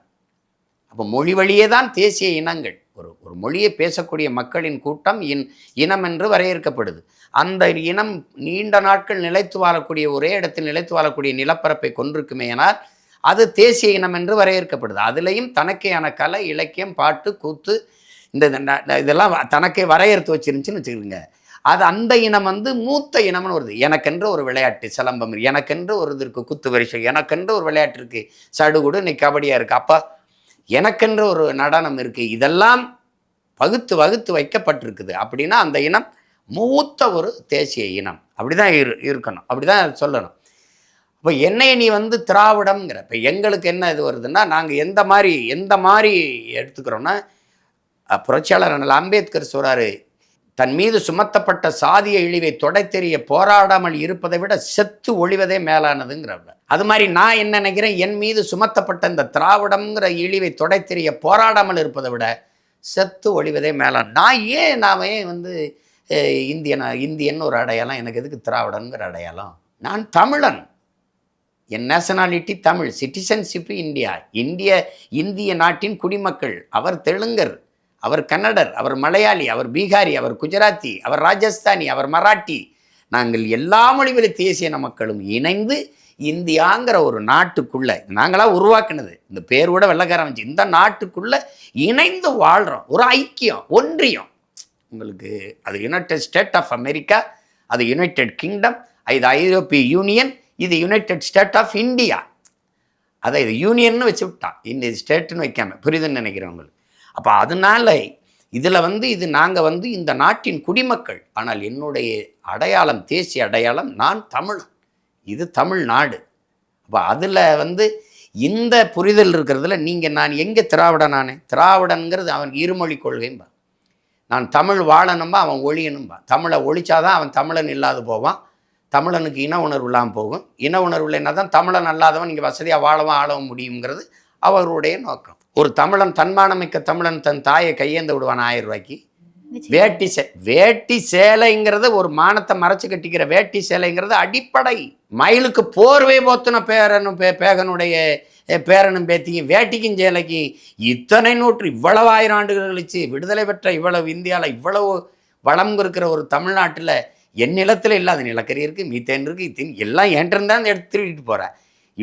அப்போ மொழி வழியே தான் தேசிய இனங்கள். ஒரு மொழியை பேசக்கூடிய மக்களின் கூட்டம் இனம் என்று வரையறுக்கப்படுது. அந்த இனம் நீண்ட நாட்கள் நிலைத்து வாழக்கூடிய, ஒரே இடத்தில் நிலைத்து வாழக்கூடிய நிலப்பரப்பை கொண்டிருக்குமேனால் அது தேசிய இனம் என்று வரையறுக்கப்படுது. அதுலேயும் தனக்கேயான கலை, இலக்கியம், பாட்டு, கூத்து, இதெல்லாம் தனக்கே வரையறுத்து வச்சிருந்துச்சுன்னு வச்சுக்கோங்க. அது அந்த இனம் மூத்த இனம்னு வருது. எனக்கென்று ஒரு விளையாட்டு சிலம்பம், எனக்கென்று ஒரு இது இருக்குது குத்து வரிசை, எனக்கென்று ஒரு விளையாட்டு இருக்குது சடுகுடு, இன்னைக்கு கபடியாக இருக்குது, அப்போ எனக்கென்று ஒரு நடனம் இருக்குது. இதெல்லாம் வகுத்து வைக்கப்பட்டிருக்குது. அப்படின்னா அந்த இனம் மூத்த ஒரு தேசிய இனம். அப்படிதான் இருக்கணும், அப்படிதான் சொல்லணும். இப்போ என்னை நீ திராவிடம்ங்கிற, இப்போ எங்களுக்கு என்ன இது வருதுன்னா, நாங்கள் எந்த மாதிரி எடுத்துக்கிறோன்னா, புரட்சியாளர் அண்ணல் அம்பேத்கர் சொல்கிறாரு, தன் மீது சுமத்தப்பட்ட சாதிய இழிவை தொடைத்தெறிய போராடாமல் இருப்பதை விட செத்து ஒழிவதே மேலானதுங்கிறவங்க. அது மாதிரி நான் என்ன நினைக்கிறேன், என் மீது சுமத்தப்பட்ட இந்த திராவிடம்ங்கிற இழிவை தொடைத்தெறிய போராடாமல் இருப்பதை விட செத்து ஒழிவதே மேலான. நான் ஏன் இந்தியன் ஒரு அடையாளம், எனக்கு எதுக்கு திராவிடங்கிற அடையாளம்? நான் தமிழன். என் நேஷனாலிட்டி தமிழ், சிட்டிசன்ஷிப் இந்திய நாட்டின் குடிமக்கள். அவர் தெலுங்கர், அவர் கன்னடர், அவர் மலையாளி, அவர் பீகாரி, அவர் குஜராத்தி, அவர் ராஜஸ்தானி, அவர் மராட்டி. நாங்கள் எல்லா மொழிவழி தேசிய மக்களும் இணைந்து இந்தியாங்கிற ஒரு நாட்டுக்குள்ளே, நாங்களாக உருவாக்குனது, இந்த பேர் கூட வெள்ளைக்காரன் வச்சு, இந்த நாட்டுக்குள்ளே இணைந்து வாழ்கிறோம். ஒரு ஐக்கியம், ஒன்றியம். உங்களுக்கு அது யுனைடெட் ஸ்டேட் ஆஃப் அமெரிக்கா, அது யுனைடெட் கிங்டம், இது ஐரோப்பிய யூனியன், இது யுனைடெட் ஸ்டேட் ஆஃப் இந்தியா. அதை இது யூனியன்னு வச்சு விட்டான், இந்த ஸ்டேட்டுன்னு வைக்காம. புரியுதுன்னு நினைக்கிறவங்களுக்கு. அப்போ அதனால இதில் இது நாங்கள் இந்த நாட்டின் குடிமக்கள். ஆனால் என்னுடைய அடையாளம், தேசிய அடையாளம், நான் தமிழன். இது தமிழ்நாடு. அப்போ அதில் இந்த புரிதல் இருக்கிறதுல நான் எங்கே திராவிடனானே? திராவிடன்கிறது அவன் இருமொழி கொள்கைம்பா. நான் தமிழ் வாழணும்பா, அவன் ஒழியணும்பா. தமிழை ஒழிச்சாதான் அவன் தமிழன் இல்லாது போவான். தமிழனுக்கு இன உணர்வு இல்லாமல் போகும். இன உணர்வு இல்லைன்னா தான் தமிழன் அல்லாதவன் நீங்கள் வசதியாக வாழவும் ஆளவும் முடியுங்கிறது அவருடைய நோக்கம். ஒரு தமிழன், தன்மானமிக்க தமிழன் தன் தாயை கையேந்து விடுவான் 1000 ரூபாய்க்கு. வேட்டி சேலைங்கிறது ஒரு மானத்தை மறைச்சு கட்டிக்கிற வேட்டி சேலைங்கிறது அடிப்படை. மயிலுக்கு போர்வை போத்துன பேகனுடைய பேரனும் பேத்தியும் வேட்டிக்கும் சேலைக்கும் இத்தனை இவ்வளவு 1000 ஆண்டுகள் கழிச்சு விடுதலை பெற்ற இவ்வளவு இந்தியாவில் இவ்வளவு வளம் இருக்கிற ஒரு தமிழ்நாட்டில் என் நிலத்தில் இல்லாத நிலக்கரி இருக்குது, மீத்தேன் இருக்குது, இத்தின் எல்லாம் ஏன்றிருந்தான் எடுத்துட்டு போகிறேன்.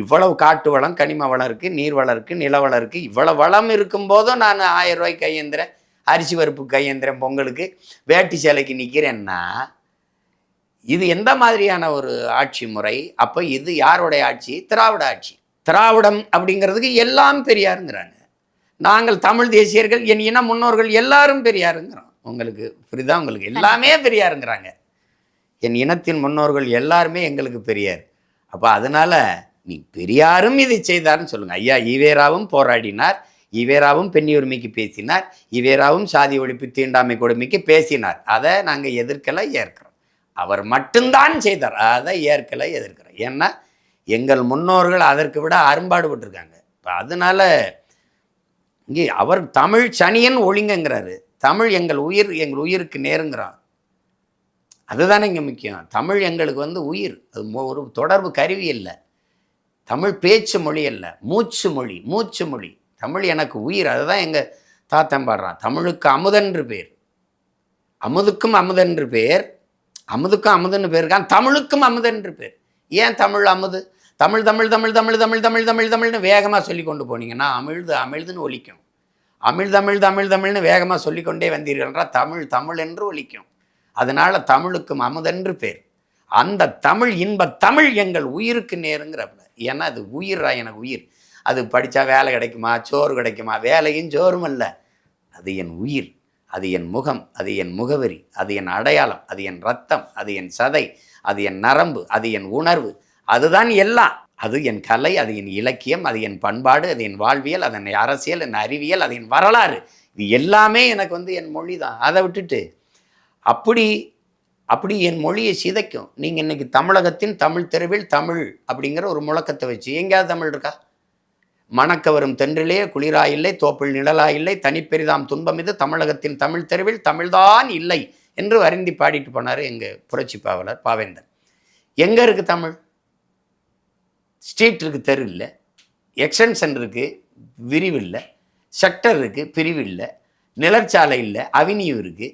இவ்வளவு காட்டு வளம், கனிம வளம் இருக்குது, நீர் வளம் இருக்குது, நில வளம் இருக்குது. இவ்வளவு வளம் இருக்கும்போதும் நான் 1000 ரூபாய்க்கு கையேந்திரேன், அரிசி பருப்பு கையேந்திரேன், பொங்கலுக்கு வேட்டி சேலைக்கு நிற்கிறேன்னா இது எந்த மாதிரியான ஒரு ஆட்சி முறை? அப்போ இது யாருடைய ஆட்சி? திராவிட ஆட்சி. திராவிடம் அப்படிங்கிறதுக்கு எல்லாம் பெரியாருங்கிறாங்க. நாங்கள் தமிழ் தேசியர்கள், என் இன முன்னோர்கள் எல்லாரும் பெரியாருங்கிறோம். உங்களுக்கு புரியுதா? உங்களுக்கு எல்லாமே பெரியாருங்கிறாங்க. என் இனத்தின் முன்னோர்கள் எல்லாருமே எங்களுக்கு பெரியார். அப்போ அதனால நீ பெரியாரும் இதை செய்தார்னு சொல்லுங்க. ஐயா ஈவேராவும் போராடினார், ஈவேராவும் பெண்ணி உரிமைக்கு பேசினார், ஈவேராவும் சாதி ஒழிப்பு தீண்டாமை கொடுமைக்கு பேசினார். அதை நாங்கள் எதிர்க்கலை, ஏற்கிறோம். அவர் மட்டும்தான் செய்தார், அதை ஏற்கலை, எதிர்க்கிறோம். ஏன்னா எங்கள் முன்னோர்கள் அதற்கு விட அரும்பாடுபட்டிருக்காங்க. இப்போ அதனால இங்கே அவர் தமிழ் சனியன் ஒழுங்குங்கிறாரு. தமிழ் எங்கள் உயிருக்கு நேருங்கிறான். அதுதானே இங்கே முக்கியம். தமிழ் எங்களுக்கு உயிர். அது ஒரு தொடர்பு கருவி இல்லை. தமிழ் பேச்சு மொழி அல்ல, மூச்சு மொழி. மூச்சு மொழி. தமிழ் எனக்கு உயிர். அதுதான் எங்கள் தாத்தன் பாடுறான். தமிழுக்கு அமுதன்று பேர், அமுதுக்கும் அமுதன்று பேர், அமுதுக்கும் அமுதன்னு பேர் இருக்கான், தமிழுக்கும் அமுதன்று பேர். ஏன் தமிழ் அமுது? தமிழ் தமிழ் தமிழ் தமிழ் தமிழ் தமிழ் தமிழ் தமிழ்னு வேகமாக சொல்லி கொண்டு போனீங்கன்னா அமிழ்து அமிழ்துன்னு ஒலிக்கும். அமிழ் தமிழ் தமிழ் தமிழ்னு வேகமாக சொல்லிக்கொண்டே வந்தீர்கள்ன்றா தமிழ் தமிழ் என்று ஒலிக்கும். அதனால தமிழுக்கும் அமுதென்று பேர். அந்த தமிழ் இன்ப தமிழ் எங்கள் உயிருக்கு நேருங்கிறப்ப. ஏன்னா அது உயிரா, எனக்கு உயிர். அது படித்தா வேலை கிடைக்குமா, சோறு கிடைக்குமா? வேலையும் சோறும் அல்ல. அது என் உயிர், அது என் முகம், அது என் முகவரி, அது என் அடையாளம், அது என் ரத்தம், அது என் சதை, அது என் நரம்பு, அது என் உணர்வு, அதுதான் எல்லாம். அது என் கலை, அது என் இலக்கியம், அது என் பண்பாடு, அது என் வாழ்வியல், அது என் அரசியல், என் அறிவியல், அது என் வரலாறு. இது எல்லாமே எனக்கு என் மொழி தான். அதை விட்டுட்டு அப்படி என் மொழியை சிதைக்கும். நீங்கள் இன்னைக்கு தமிழகத்தின் தமிழ் தெருவில் தமிழ் அப்படிங்கிற ஒரு முழக்கத்தை வச்சு எங்கேயாவது தமிழ் இருக்கா? மணக்க வரும் தென்றிலே குளிராயில்லை, தோப்பில் நிழலாயில்லை, தனிப்பெரிதாம் துன்பம் இது, தமிழகத்தின் தமிழ் தெருவில் தமிழ்தான் இல்லை என்று வருந்தி பாடிட்டு போனார் எங்கள் புரட்சி பாவலர் பாவேந்தர். எங்கே இருக்குது தமிழ்? ஸ்ட்ரீட் இருக்குது, தெரு இல்லை. எக்ஸ்டென்ஷன் இருக்குது, விரிவு இல்லை. செக்டர் இருக்குது, பிரிவு இல்லை. நிலச்சாலை இல்லை, அவென்யூ இருக்குது.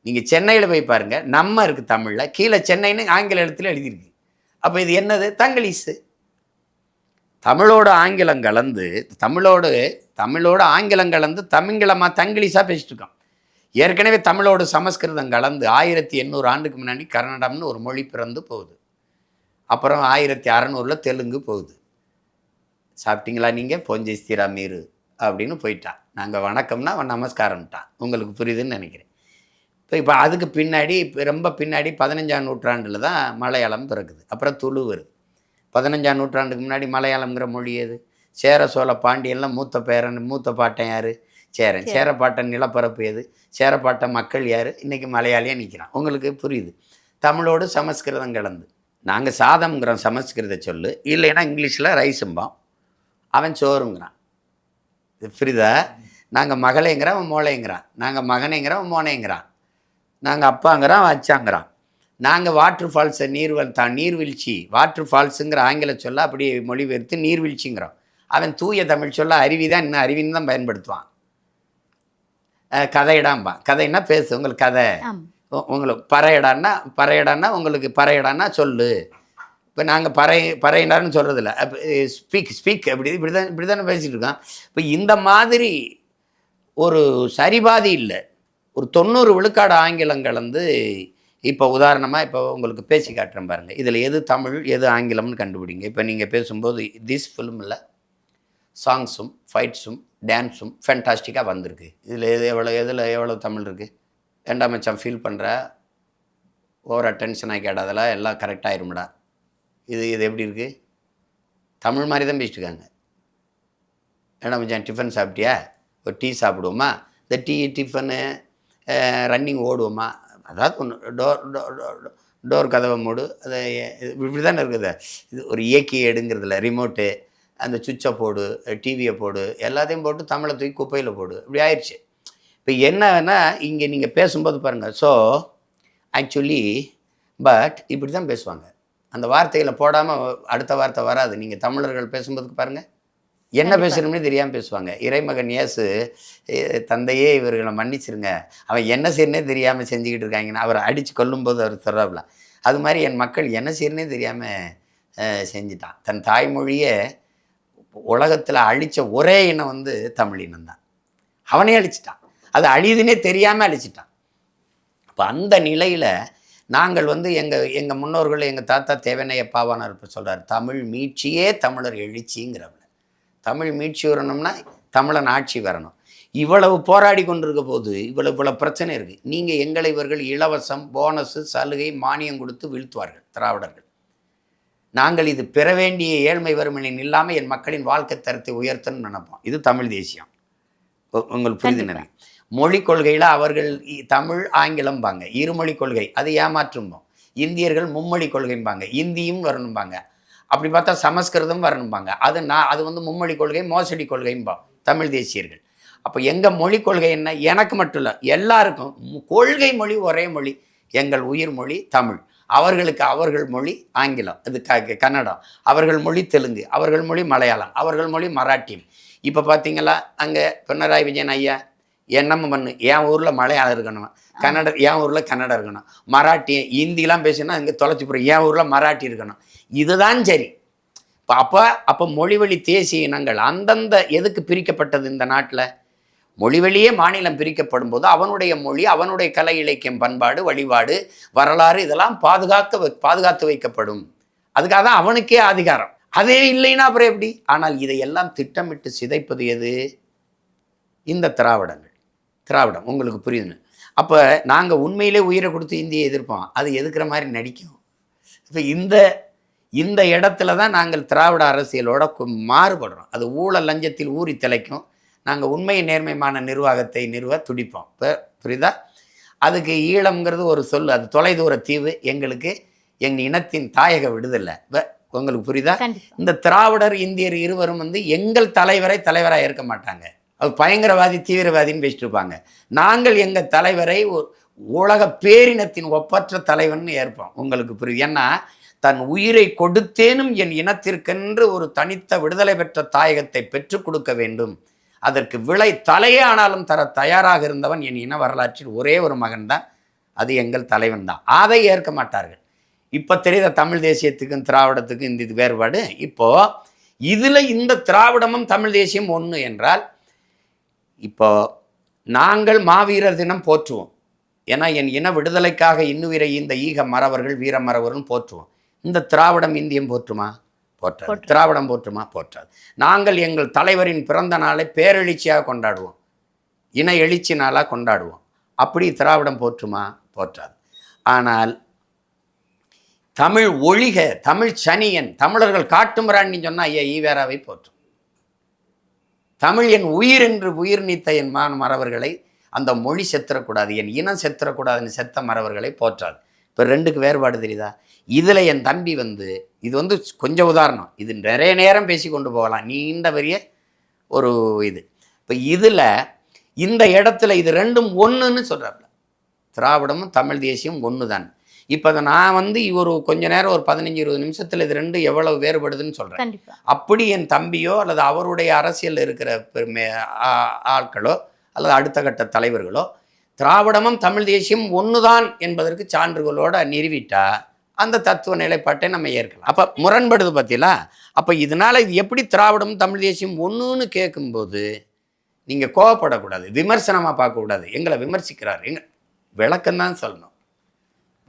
நீங்கள் சென்னையில் போய் பாருங்கள், நம்ம இருக்குது தமிழில், கீழே சென்னைன்னு ஆங்கில எழுத்தில் எழுதியிருக்கு. அப்போ இது என்னது? தங்கிலீஷு. தமிழோட ஆங்கிலம் கலந்து, தமிழோட ஆங்கிலம் கலந்து தமிங்கிலமாக தங்கிலீஷாக பேசிட்டு இருக்கோம். ஏற்கனவே தமிழோட சமஸ்கிருதம் கலந்து 1800 ஆண்டுக்கு முன்னாடி கன்னடம்னு ஒரு மொழி பிறந்து போகுது. அப்புறம் 1600 தெலுங்கு போகுது. சாப்பிட்டீங்களா நீங்கள்? பொஞ்சஸ்திரா மீறு அப்படின்னு போயிட்டான். நாங்கள் வணக்கம்னா அவன் நமஸ்காரம்ட்டான். உங்களுக்கு புரியுதுன்னு நினைக்கிறேன். இப்போ அதுக்கு பின்னாடி, ரொம்ப பின்னாடி 15ஆம் நூற்றாண்டில் தான் மலையாளம் பிறக்குது. அப்புறம் துளு வருது. 15ஆம் நூற்றாண்டுக்கு முன்னாடி மலையாளம்ங்கிற மொழி எது? சேர சோழ பாண்டியெல்லாம் மூத்த பாட்டன் யார்? சேரன். சேரப்பாட்டன் நிலப்பரப்பு எது? சேரப்பாட்டன் மக்கள் யார்? இன்றைக்கி மலையாளியாக நிற்கிறான். உங்களுக்கு புரியுது? தமிழோடு சமஸ்கிருதம் கலந்து. நாங்கள் சாதம்ங்கிறோம் சமஸ்கிருத சொல்லு, இல்லைன்னா இங்கிலீஷில் ரைஸும்பான், அவன் சோறுங்கிறான். இது புரியுதா? நாங்கள் மகளேங்கிறான், அவன் மோளைங்கிறான். நாங்கள் மகனேங்கிறான், அவன் மோனைங்கிறான். நாங்கள் அப்பாங்கிறான், அவன் அச்சாங்கிறான். நாங்கள் வாட்டர் ஃபால்ஸை நீர்வீழ்ச்சி, வாட்டர் ஃபால்ஸுங்கிற ஆங்கில சொல்ல அப்படி மொழிபெயர்த்து நீர்வீழ்ச்சிங்கிறோம். அவன் தூய தமிழ் சொல்ல அருவி தான், இன்னும் அருவின்னு தான் பயன்படுத்துவான். கதையிடாம்பான். கதைன்னா பேசு, உங்களுக்கு கதை. உங்களுக்கு பறையடான்னா உங்களுக்கு பறையடான்னா சொல்லு. இப்போ நாங்கள் பறையினார்னு சொல்கிறதில்ல, ஸ்பீக் இப்படி தானே பேசிகிட்டு இருக்கோம். இப்போ இந்த மாதிரி ஒரு சரிபாதி இல்லை. ஒரு 90 விழுக்காடு ஆங்கிலம் கலந்து. இப்போ உதாரணமாக இப்போ உங்களுக்கு பேசி காட்டுறேன் பாருங்கள். இதில் எது தமிழ் எது ஆங்கிலம்னு கண்டுபிடிங்க. இப்போ நீங்கள் பேசும்போது திஸ் ஃபிலிமில் சாங்ஸும் ஃபைட்ஸும் டான்ஸும் ஃபேண்டாஸ்டிக்காக வந்திருக்கு. இதில் எவ்வளோ தமிழ் இருக்குது? ஏண்டா மச்சான் ஃபீல் பண்ணுற? ஓவராக டென்ஷன் ஆகி கேட்டாதெல்லாம் எல்லாம் கரெக்டாகிரும்டா. இது எப்படி இருக்குது? தமிழ் மாதிரி தான் பேசிட்டுருக்காங்க. என்ன மச்சான் டிஃபன் சாப்பிட்டியா, ஒரு டீ சாப்பிடுவோமா, இந்த டீ டிஃபனு ரன்னிங் ஓடுவோமா, அதாவது ஒன்று டோர் கதவை மூடு, அது இப்படி தானே இருக்குது. இது ஒரு இயக்கி எடுங்கிறதுல ரிமோட்டு, அந்த சுவிட்சை போடு, டிவியை போடு, எல்லாத்தையும் போட்டு தமிழை தூக்கி குப்பையில் போடு, இப்படி ஆயிடுச்சு. இப்போ என்னன்னா இங்கே நீங்கள் பேசும்போது பாருங்கள், ஸோ ஆக்சுவலி பட் இப்படி தான் பேசுவாங்க. அந்த வார்த்தைகளை போடாமல் அடுத்த வார்த்தை வராது. நீங்கள் தமிழர்கள் பேசும்போதுக்கு பாருங்கள், என்ன பேசுகிறோம்னே தெரியாமல் பேசுவாங்க. இறைமகன் இயேசு, தந்தையே இவர்களை மன்னிச்சிருங்க, அவன் என்ன செய்யறனே தெரியாமல் செஞ்சுக்கிட்டு இருக்காங்கன்னு அவரை அடித்து கொல்லும்போது அவர் சொல்கிறாப்புல, அது மாதிரி என் மக்கள் என்ன செய்யறனே தெரியாமல் செஞ்சுட்டான். தன் தாய்மொழியை உலகத்தில் அழித்த ஒரே இனம் வந்து தமிழ் இனம் தான். அவனே அழிச்சிட்டான், அது அழியுதுன்னே தெரியாமல் அழிச்சிட்டான். அப்போ அந்த நிலையில் நாங்கள் வந்து எங்கள் முன்னோர்கள், எங்கள் தாத்தா தேவனைய பாவானார் இப்போ சொல்கிறார், தமிழ் மீட்சியே தமிழர் எழுச்சிங்கிறவங்க. தமிழ் மீட்சி வரணும்னா தமிழன் ஆட்சி வரணும். இவ்வளவு போராடி கொண்டிருக்க போது இவ்வளவு பிரச்சனை இருக்குது. நீங்கள் எங்களை இவர்கள் இலவசம், போனஸு, சலுகை, மானியம் கொடுத்து வீழ்த்துவார்கள் திராவிடர்கள். நாங்கள் இது பெற வேண்டிய ஏழ்மை வறுமையின் இல்லாமல் என் மக்களின் வாழ்க்கை தரத்தை உயர்த்தணும்னு நினைப்போம். இது தமிழ் தேசியம். உங்களுக்கு புரியுது. மொழி கொள்கையில் அவர்கள் தமிழ் ஆங்கிலம்பாங்க, இருமொழி கொள்கை, அது ஏமாற்றும்போம். இந்தியர்கள் மும்மொழி கொள்கைம்பாங்க, இந்தியும் வரணும்பாங்க. அப்படி பார்த்தா சமஸ்கிருதம் வரணும்பாங்க, அது வந்து மும்மொழி கொள்கை, மோசடி கொள்கைம்போம் தமிழ் தேசியர்கள். அப்போ எங்கள் மொழி கொள்கை என்ன, எனக்கு மட்டும் இல்லை எல்லாருக்கும் கொள்கை மொழி ஒரே மொழி, எங்கள் உயிர் மொழி தமிழ். அவர்களுக்கு அவர்கள் மொழி ஆங்கிலம், இது கன்னடம், அவர்கள் மொழி தெலுங்கு, அவர்கள் மொழி மலையாளம், அவர்கள் மொழி மராட்டியம். இப்போ பார்த்தீங்களா அங்கே பினராயி விஜயன் ஐயா என்னமோ பண்ணு, என் ஊரில் மலையாளம் இருக்கணும், கன்னடம் என் ஊரில் கன்னடம் இருக்கணும், மராட்டி ஹிந்திலாம் பேசினா இங்கே தொலைச்சி போகிறோம், என் ஊரில் மராட்டி இருக்கணும். இதுதான் சரி. அப்போ மொழிவழி தேசிய இனங்கள் அந்தந்த எதுக்கு பிரிக்கப்பட்டது இந்த நாட்டில்? மொழிவழியே மாநிலம் பிரிக்கப்படும் போது அவனுடைய மொழி, அவனுடைய கலை இலக்கியம், பண்பாடு, வழிபாடு, வரலாறு இதெல்லாம் பாதுகாத்து வைக்கப்படும். அதுக்காக தான் அவனுக்கே அதிகாரம். அதே இல்லைன்னா அப்புறம் எப்படி? ஆனால் இதையெல்லாம் திட்டமிட்டு சிதைப்பது எது? இந்த திராவிடம். உங்களுக்கு புரியுதுன்னு. அப்போ நாங்கள் உண்மையிலே உயிரை கொடுத்து இந்தியை எதிர்ப்போம், அது எதுக்குற மாதிரி நடிக்கும். இப்போ இந்த இடத்துல தான் நாங்கள் திராவிட அரசியலோட மாறுபடுறோம். அது ஊழல் லஞ்சத்தில் ஊறி திளைக்கும். நாங்கள் உண்மை நேர்மையான நிர்வாகத்தை நிறுவ துடிப்போம். இப்போ புரியுதா? அதுக்கு ஈழம்ங்கிறது ஒரு சொல், அது தொலைதூர தீவு, எங்களுக்கு எங்கள் இனத்தின் தாயக விடுதலை. இப்போ உங்களுக்கு புரியுதா? இந்த திராவிடர் இந்தியர் இருவரும் வந்து எங்கள் தலைவராக இருக்க மாட்டாங்க. அது பயங்கரவாதி, தீவிரவாதின்னு பேசிட்டு இருப்பாங்க. நாங்கள் எங்கள் தலைவரை உலக பேரினத்தின் ஒப்பற்ற தலைவன் ஏற்போம். உங்களுக்கு புரியுது? ஏன்னா தன் உயிரை கொடுத்தேனும் என் இனத்திற்கென்று ஒரு தனித்த விடுதலை பெற்ற தாயகத்தை பெற்றுக் கொடுக்க வேண்டும், அதற்கு விலை தலையே ஆனாலும் தர தயாராக இருந்தவன் என் இன வரலாற்றில் ஒரே ஒரு மகன் தான், அது எங்கள் தலைவன் தான். அதை ஏற்க மாட்டார்கள். இப்போ தெரியுத தமிழ் தேசியத்துக்கும் திராவிடத்துக்கும் இந்த வேறுபாடு. இப்போ இதில் இந்த திராவிடமும் தமிழ் தேசியம் ஒன்று என்றால், இப்போ நாங்கள் மாவீரர் தினம் போற்றுவோம். ஏன்னா என் இன விடுதலைக்காக இன்னுயிரை இந்த ஈக மறவர்கள், வீர மறவர்கள் போற்றுவோம். இந்த திராவிடம் இந்தியம் போற்றுமா? போற்றாது. திராவிடம் போற்றுமா? போற்றாது. நாங்கள் எங்கள் தலைவரின் பிறந்த நாளை பேரெழுச்சியாக கொண்டாடுவோம், இன எழுச்சி நாளாக கொண்டாடுவோம். அப்படி திராவிடம் போற்றுமா? போற்றாது. ஆனால் தமிழ் ஒழிக, தமிழ் சனியன், தமிழர்கள் காட்டுமிரான்னு சொன்னால் ஐயா ஈவேராவை போற்றும். தமிழ் என் உயிர் என்று உயிர் நீத்த என் மறவர்களை, அந்த மொழி செத்துறக்கூடாது, என் இனம் செத்துறக்கூடாதுன்னு செத்த மறவர்களை போற்றாது. இப்போ ரெண்டுக்கு வேறுபாடு தெரியுதா? இதில் என் தம்பி வந்து, இது வந்து கொஞ்சம் உதாரணம், இது நிறைய நேரம் பேசி கொண்டு போகலாம், நீண்ட பெரிய ஒரு இது. இப்போ இதில் இந்த இடத்துல இது ரெண்டும் ஒன்றுன்னு சொல்கிறாப்புல, திராவிடமும் தமிழ் தேசியம் ஒன்று தான். இப்போ அதை நான் வந்து ஒரு கொஞ்ச நேரம் ஒரு 15-20 நிமிஷத்தில் இது ரெண்டும் எவ்வளவு வேறுபடுதுன்னு சொல்கிறேன். அப்படி என் தம்பியோ அல்லது அவருடைய அரசியல் இருக்கிற ஆட்களோ அல்லது அடுத்த கட்ட தலைவர்களோ திராவிடமும் தமிழ் தேசியம் ஒன்று தான் என்பதற்கு சான்றுகளோடு நிறுவிட்டா அந்த தத்துவ நிலைப்பாட்டை நம்ம ஏற்கலாம். அப்போ முரண்படுது பார்த்தீங்களா? அப்போ இதனால் இது எப்படி திராவிடமும் தமிழ் தேசியம் ஒன்றுன்னு கேட்கும்போது நீங்கள் கோவப்படக்கூடாது, விமர்சனமாக பார்க்கக்கூடாது. எங்களை விமர்சிக்கிறார், விளக்கம்தான் சொல்லணும்.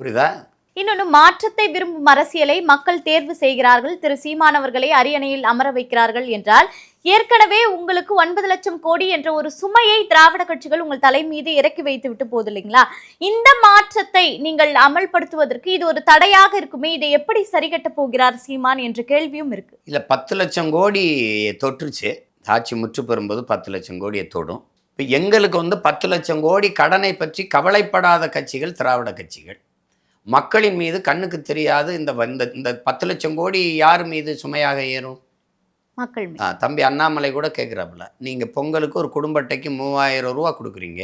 புரியுதா? இன்னொன்று, மாற்றத்தை விரும்பும் அரசியலை மக்கள் தேர்வு செய்கிறார்கள், திரு சீமானவர்களை அரியணையில் அமர வைக்கிறார்கள் என்றால், ஏற்கனவே உங்களுக்கு 9 லட்சம் கோடி என்ற ஒரு சுமையை திராவிட கட்சிகள் உங்கள் தலை மீது இறக்கி வைத்து விட்டு போகுது இல்லைங்களா? இந்த மாற்றத்தை நீங்கள் அமல்படுத்துவதற்கு இது ஒரு தடையாக இருக்குமே, இதை எப்படி சரி கட்ட போகிறார் சீமான் என்ற கேள்வியும் இருக்கு. இல்லை, 10 லட்சம் கோடி தொற்றுச்சு. ஆட்சி முற்று பெறும்போது 10 லட்சம் கோடியை தொடும். இப்போ எங்களுக்கு வந்து 10 லட்சம் கோடி கடனை பற்றி கவலைப்படாத கட்சிகள் திராவிட கட்சிகள். மக்களின் மீது கண்ணுக்கு தெரியாது இந்த 10 லட்சம் கோடி யார் மீது சுமையாக ஏறும்? மக்கள் மீது. தம்பி அண்ணாமலை கூட கேட்குறாப்புல, நீங்கள் பொங்கலுக்கு ஒரு குடும்ப அட்டைக்கு 3000 ரூபா கொடுக்குறீங்க,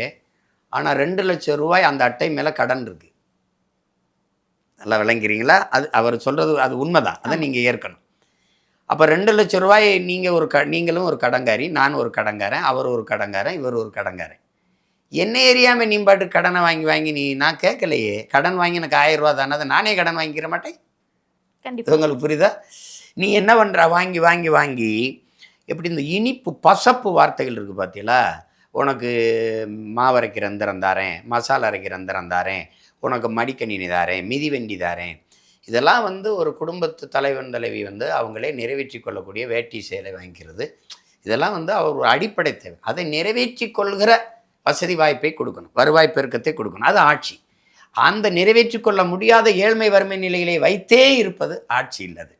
ஆனால் 2 லட்சம் ரூபாய் அந்த அட்டை மேலே கடன் இருக்குது. நல்லா விளங்குறீங்களா? அது அவர் சொல்கிறது அது உண்மைதான், அதை நீங்கள் ஏற்கணும். அப்போ 2 லட்சம் ரூபாய் நீங்களும் ஒரு கடங்காரி, நான் ஒரு கடங்காரன், அவர் ஒரு கடங்காரன், இவர் ஒரு கடங்காரன். என்ன எரியாமல் நீ பாட்டு கடனை வாங்கி நான் கேட்கலையே, கடன் வாங்கி எனக்கு 1000 ரூபா தானே, அதை நானே கடன் வாங்கிக்கிற மாட்டேன். கண்டிப்பா. உங்களுக்கு புரியுதா? நீ என்ன பண்ணுற, வாங்கி எப்படி இந்த இனிப்பு பசப்பு வார்த்தைகள் இருக்குது பார்த்தீங்களா? உனக்கு மாவு அரைக்கிற எந்திரம் தாரேன், மசாலா அரைக்கிற எந்திரம் தாரேன், உனக்கு மடிக்கணினி தாரேன், மிதிவண்டி தாரேன். இதெல்லாம் வந்து ஒரு குடும்பத்து தலைவன் தலைவி வந்து அவங்களே நிறைவேற்றி கொள்ளக்கூடிய வேட்டி சேலை வாங்கிக்கிறது. இதெல்லாம் வந்து அவர் ஒரு அடிப்படை தேவை. அதை நிறைவேற்றி கொள்கிற வசதி வாய்ப்பை கொடுக்கணும், வருவாய் பெருக்கத்தை கொடுக்கணும். அது ஆட்சி. அந்த நிறைவேற்றி கொள்ள முடியாத ஏழ்மை வறுமை நிலையிலே வைத்தே இருப்பது ஆட்சி இல்லது.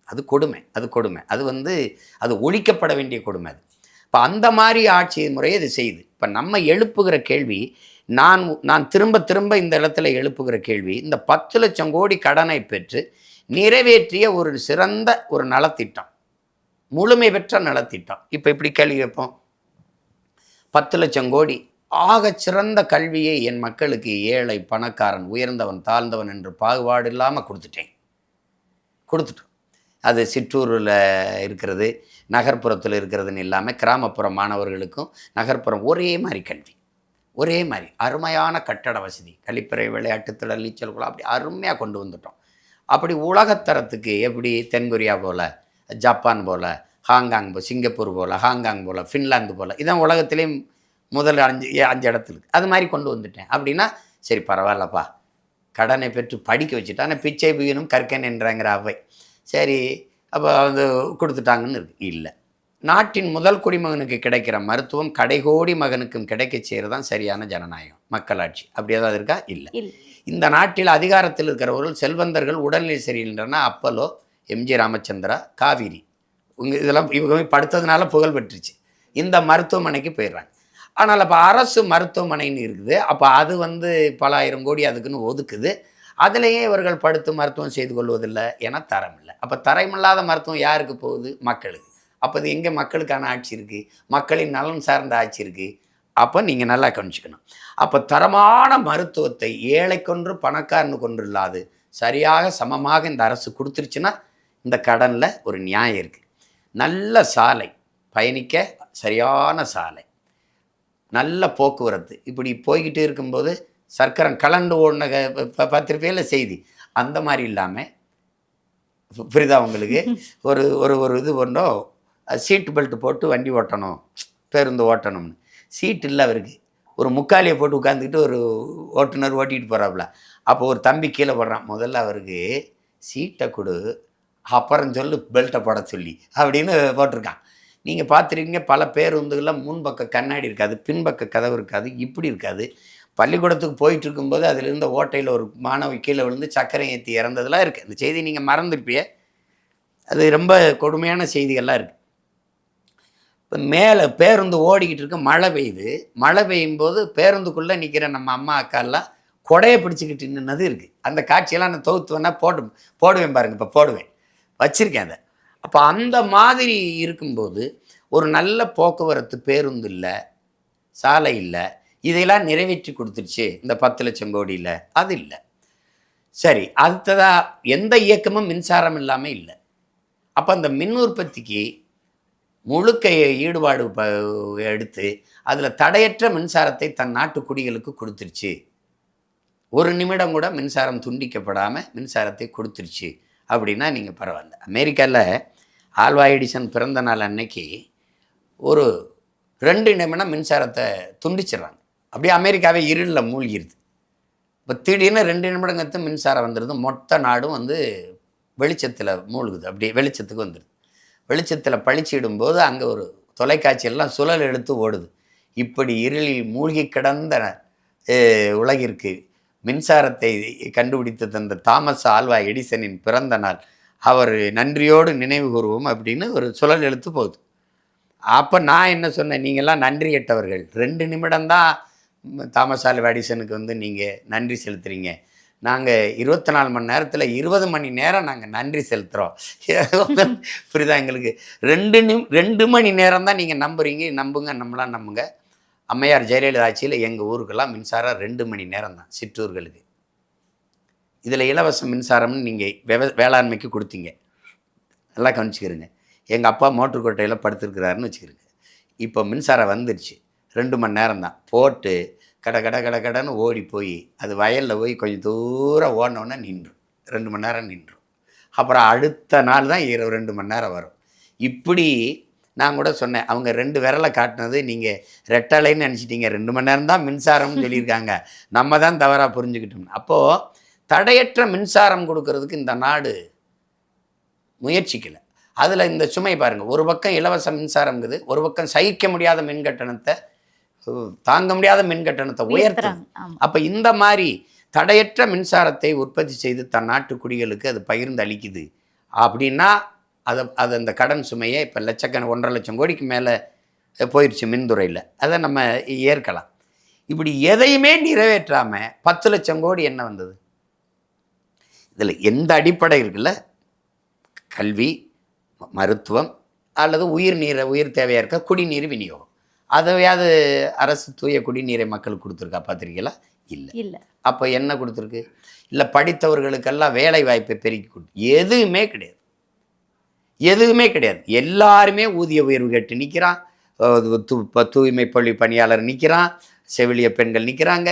அது கொடுமை. அது வந்து அது ஒழிக்கப்பட வேண்டிய கொடுமை. அது இப்போ அந்த மாதிரி ஆட்சி முறையை இது செய்யுது. இப்போ நம்ம எழுப்புகிற கேள்வி, நான் திரும்ப இந்த இடத்துல எழுப்புகிற கேள்வி, இந்த 10 லட்சம் கோடி கடனை பெற்று நிறைவேற்றிய ஒரு சிறந்த ஒரு நலத்திட்டம், முழுமை பெற்ற நலத்திட்டம். இப்போ இப்படி கேள்வி வைப்போம், 10 லட்சம் கோடி ஆகச்சிறந்த கல்வியை என் மக்களுக்கு ஏழை பணக்காரன் உயர்ந்தவன் தாழ்ந்தவன் என்று பாகுபாடு இல்லாமல் கொடுத்துட்டோம். அது சிற்றூரில் இருக்கிறது, நகர்ப்புறத்தில் இருக்கிறதுன்னு இல்லாமல் கிராமப்புற மாணவர்களுக்கும் நகர்ப்புறம் ஒரே மாதிரி கல்வி, ஒரே மாதிரி அருமையான கட்டட வசதி, கழிப்பறை, விளையாட்டு திடல், நீச்சல் குளம், அப்படி அருமையாக கொண்டு வந்துட்டோம். அப்படி உலகத்தரத்துக்கு எப்படி தென்கொரியா போல், ஜப்பான் போல், ஹாங்காங் போல், சிங்கப்பூர் போல், ஹாங்காங் போல், ஃபின்லாந்து போல், இதான் உலகத்திலேயும் முதல் 5 இடத்துல இருக்குது. அது மாதிரி கொண்டு வந்துட்டேன் அப்படின்னா சரி பரவாயில்லப்பா, கடனை பெற்று படிக்க வச்சுட்டா. ஆனால் பிச்சை புயனும் கற்கன் என்றாங்கிற அவை சரி அப்போ வந்து கொடுத்துட்டாங்கன்னு இருக்கு. இல்லை, நாட்டின் முதல் குடிமகனுக்கு கிடைக்கிற மருத்துவம் கடைகோடி மகனுக்கும் கிடைக்க செய்கிறது தான் சரியான ஜனநாயகம், மக்களாட்சி. அப்படி ஏதாவது இருக்கா? இல்லை. இந்த நாட்டில் அதிகாரத்தில் இருக்கிறவர்கள் செல்வந்தர்கள் உடல்நிலை சரியில்லைன்னா அப்பலோ, எம்ஜி ராமச்சந்திரா, காவிரி, இதெல்லாம் இவங்க படுத்ததுனால புகழ் பெற்றுச்சு, இந்த மருத்துவமனைக்கு போயிடுறாங்க. ஆனால் அப்போ அரசு மருத்துவமனைன்னு இருக்குது, அப்போ அது வந்து பல ஆயிரம் கோடி அதுக்குன்னு ஒதுக்குது. அதிலேயே இவர்கள் படுத்து மருத்துவம் செய்து கொள்வதில்லை, ஏன்னா தரம் இல்லை. அப்போ தரமில்லாத மருத்துவம் யாருக்கு போகுது? மக்களுக்கு. அப்போ இது எங்கே மக்களுக்கான ஆட்சி இருக்குது? மக்களின் நலன் சார்ந்த ஆட்சி இருக்குது. அப்போ நீங்கள் நல்லா கவனிச்சுக்கணும். அப்போ தரமான மருத்துவத்தை ஏழைக்கொன்று பணக்காரனுக்கொன்று இல்லாது சரியாக சமமாக இந்த அரசு கொடுத்துருச்சுன்னா இந்த கடனில் ஒரு நியாயம் இருக்குது. நல்ல சாலை, பயணிக்க சரியான சாலை, நல்ல போக்குவரத்து, இப்படி போய்கிட்டு இருக்கும்போது சர்க்கரம் கலண்டு ஓடின பத்திரிகையில் செய்தி, அந்த மாதிரி இல்லாமல், புரியுதா உங்களுக்கு? ஒரு இது பண்ணோம், சீட்டு பெல்ட் போட்டு வண்டி ஓட்டணும், பேருந்து ஓட்டணும்னு. சீட் இல்லை அவருக்கு, ஒரு முக்காலியை போட்டு உட்காந்துக்கிட்டு ஒரு ஓட்டுநர் ஓட்டிகிட்டு போகிறாப்புல. அப்போ ஒரு தம்பி கீழே போடுறான், முதல்ல அவருக்கு சீட்டை கொடு, அப்புறம் சொல்லு பெல்ட்டை போட சொல்லி அப்படின்னு போட்டிருக்கான். நீங்கள் பார்த்துருக்கீங்க, பல பேருந்துகளில் முன்பக்க கண்ணாடி இருக்காது, பின்பக்க கதவு இருக்காது, இப்படி இருக்காது. பள்ளிக்கூடத்துக்கு போயிட்டு இருக்கும்போது அதில் இருந்த ஓட்டையில் ஒரு மாணவி கீழே விழுந்து சக்கரை ஏற்றி இறந்ததெல்லாம் இருக்குது. அந்த செய்தி நீங்கள் மறந்துருப்பியே, அது ரொம்ப கொடுமையான செய்திகள்லாம் இருக்குது. இப்போ மேலே பேருந்து ஓடிக்கிட்டு இருக்கு, மழை பெய்யுது. மழை பெய்யும்போது பேருந்துக்குள்ளே நிற்கிற நம்ம அம்மா அக்காலாம் கொடையை பிடிச்சிக்கிட்டு நின்னது இருக்குது. அந்த காட்சியெல்லாம் நான் தொகுத்து வேணால் போடுவேன் பாருங்கள், இப்போ போடுவேன், வச்சுருக்கேன் அதை. அப்போ அந்த மாதிரி இருக்கும்போது ஒரு நல்ல போக்குவரத்து, பேருந்து இல்லை, சாலை இல்லை, இதையெல்லாம் நிறைவேற்றி கொடுத்துருச்சு இந்த 10 லட்சம் கோடியில், அது இல்லை. சரி, அடுத்ததாக எந்த இயக்கமும் மின்சாரம் இல்லாமல் இல்லை. அப்போ அந்த மின் உற்பத்திக்கு முழுக்க ஈடுபாடு எடுத்து அதில் தடையற்ற மின்சாரத்தை தன் நாட்டு குடிகளுக்கு கொடுத்துருச்சு. ஒரு நிமிடம் கூட மின்சாரம் துண்டிக்கப்படாமல் மின்சாரத்தை கொடுத்துருச்சு அப்படின்னா நீங்கள் பரவாயில்ல. அமெரிக்காவில் ஆல்வா எடிசன் பிறந்த நாள் அன்னைக்கு ஒரு 2 நிமிடம் மின்சாரத்தை துண்டிச்சிடறாங்க. அப்படியே அமெரிக்காவே இருளில் மூழ்கிடுது. இப்போ திடீர்னு 2 நிமிடங்கிறது மின்சாரம் வந்துடுது, மொத்த நாடும் வந்து வெளிச்சத்தில் மூழ்குது. அப்படியே வெளிச்சத்துக்கு வந்துடுது. வெளிச்சத்தில் பழிச்சிடும்போது அங்கே ஒரு தொலைக்காட்சியெல்லாம் சுழல் எடுத்து ஓடுது. இப்படி இருளில் மூழ்கி கிடந்த உலகிற்கு மின்சாரத்தை கண்டுபிடித்து தந்த தாமஸ் ஆல்வா எடிசனின் பிறந்த நாள், அவர் நன்றியோடு நினைவு கூறுவோம் அப்படின்னு ஒரு சுழல் எழுத்து போகுது. அப்போ நான் என்ன சொன்னேன், நீங்கள்லாம் நன்றி கெட்டவர்கள். 2 நிமிடம் தான் தாமஸ் ஆல்வா எடிசனுக்கு வந்து நீங்கள் நன்றி செலுத்துறீங்க. நாங்கள் 24 மணி நேரத்தில் 20 மணி நேரம் நாங்கள் நன்றி செலுத்துகிறோம். புரியுதா எங்களுக்கு? 2 மணி நேரம் தான் நீங்கள் நம்புறீங்க. நம்பலாம் நம்புங்க. அம்மையார் ஜெயலலிதா ஆட்சியில் எங்கள் ஊருக்கெல்லாம் மின்சாரம் 2 மணி நேரம் தான் சிற்றூர்களுக்கு. இதில் இலவச மின்சாரம்னு நீங்கள் வேளாண்மைக்கு கொடுத்தீங்க. நல்லா கவனிச்சுக்கிறீங்க. எங்கள் அப்பா மோட்டர் கோட்டையில் படுத்துருக்கிறாருன்னு வச்சுக்கிறீங்க. இப்போ மின்சாரம் வந்துடுச்சு, 2 மணி நேரம் தான் போட்டு கடன்னு ஓடி போய் அது வயலில் போய் கொஞ்சம் தூரம் ஓடினோன்னே நின்றும், 2 மணி நேரம் நின்றும். அப்புறம் அடுத்த நாள் தான் 2 மணி நேரம் வரும். இப்படி நான் கூட சொன்னேன், அவங்க 2 விரலை காட்டினது நீங்கள் ரெட்டலைன்னு நினச்சிட்டீங்க, 2 மணி நேரம் தான் மின்சாரம்னு சொல்லியிருக்காங்க, நம்ம தான் தவறாக புரிஞ்சுக்கிட்டோம். அப்போது தடையற்ற மின்சாரம் கொடுக்கறதுக்கு இந்த நாடு முயற்சிக்கலை. அதில் இந்த சுமை பாருங்கள், ஒரு பக்கம் இலவச மின்சாரம்ங்குது, ஒரு பக்கம் சகிக்க முடியாத மின் கட்டணத்தை, தாங்க முடியாத மின் கட்டணத்தை உயர்த்துறாங்க. அப்போ இந்த மாதிரி தடையற்ற மின்சாரத்தை உற்பத்தி செய்து தன் நாட்டு குடிகளுக்கு அது பகிர்ந்து அளிக்குது அப்படின்னா அது அந்த கடன் சுமையை இப்போ 1.5 லட்சம் கோடிக்கு மேலே போயிடுச்சு மின்துறையில். அதை நம்ம ஏற்கலாம். இப்படி எதையுமே நிறைவேற்றாமல் 10 லட்சம் கோடி என்ன வந்தது? இதில் எந்த அடிப்படை இருக்குல்ல, கல்வி, மருத்துவம் அல்லது உயிர் தேவையாக இருக்க குடிநீர் விநியோகம், அதையாவது அரசு தூய குடிநீரை மக்களுக்கு கொடுத்துருக்கா பார்த்துருக்கீங்களா? இல்லை. அப்போ என்ன கொடுத்துருக்கு? இல்லை படித்தவர்களுக்கெல்லாம் வேலை வாய்ப்பை பெருக்கி எதுவுமே கிடையாது. எல்லாருமே ஊதிய உயர்வு கேட்டு நிற்கிறான். தூய்மை பள்ளி பணியாளர் நிற்கிறான், செவிலிய பெண்கள் நிற்கிறாங்க.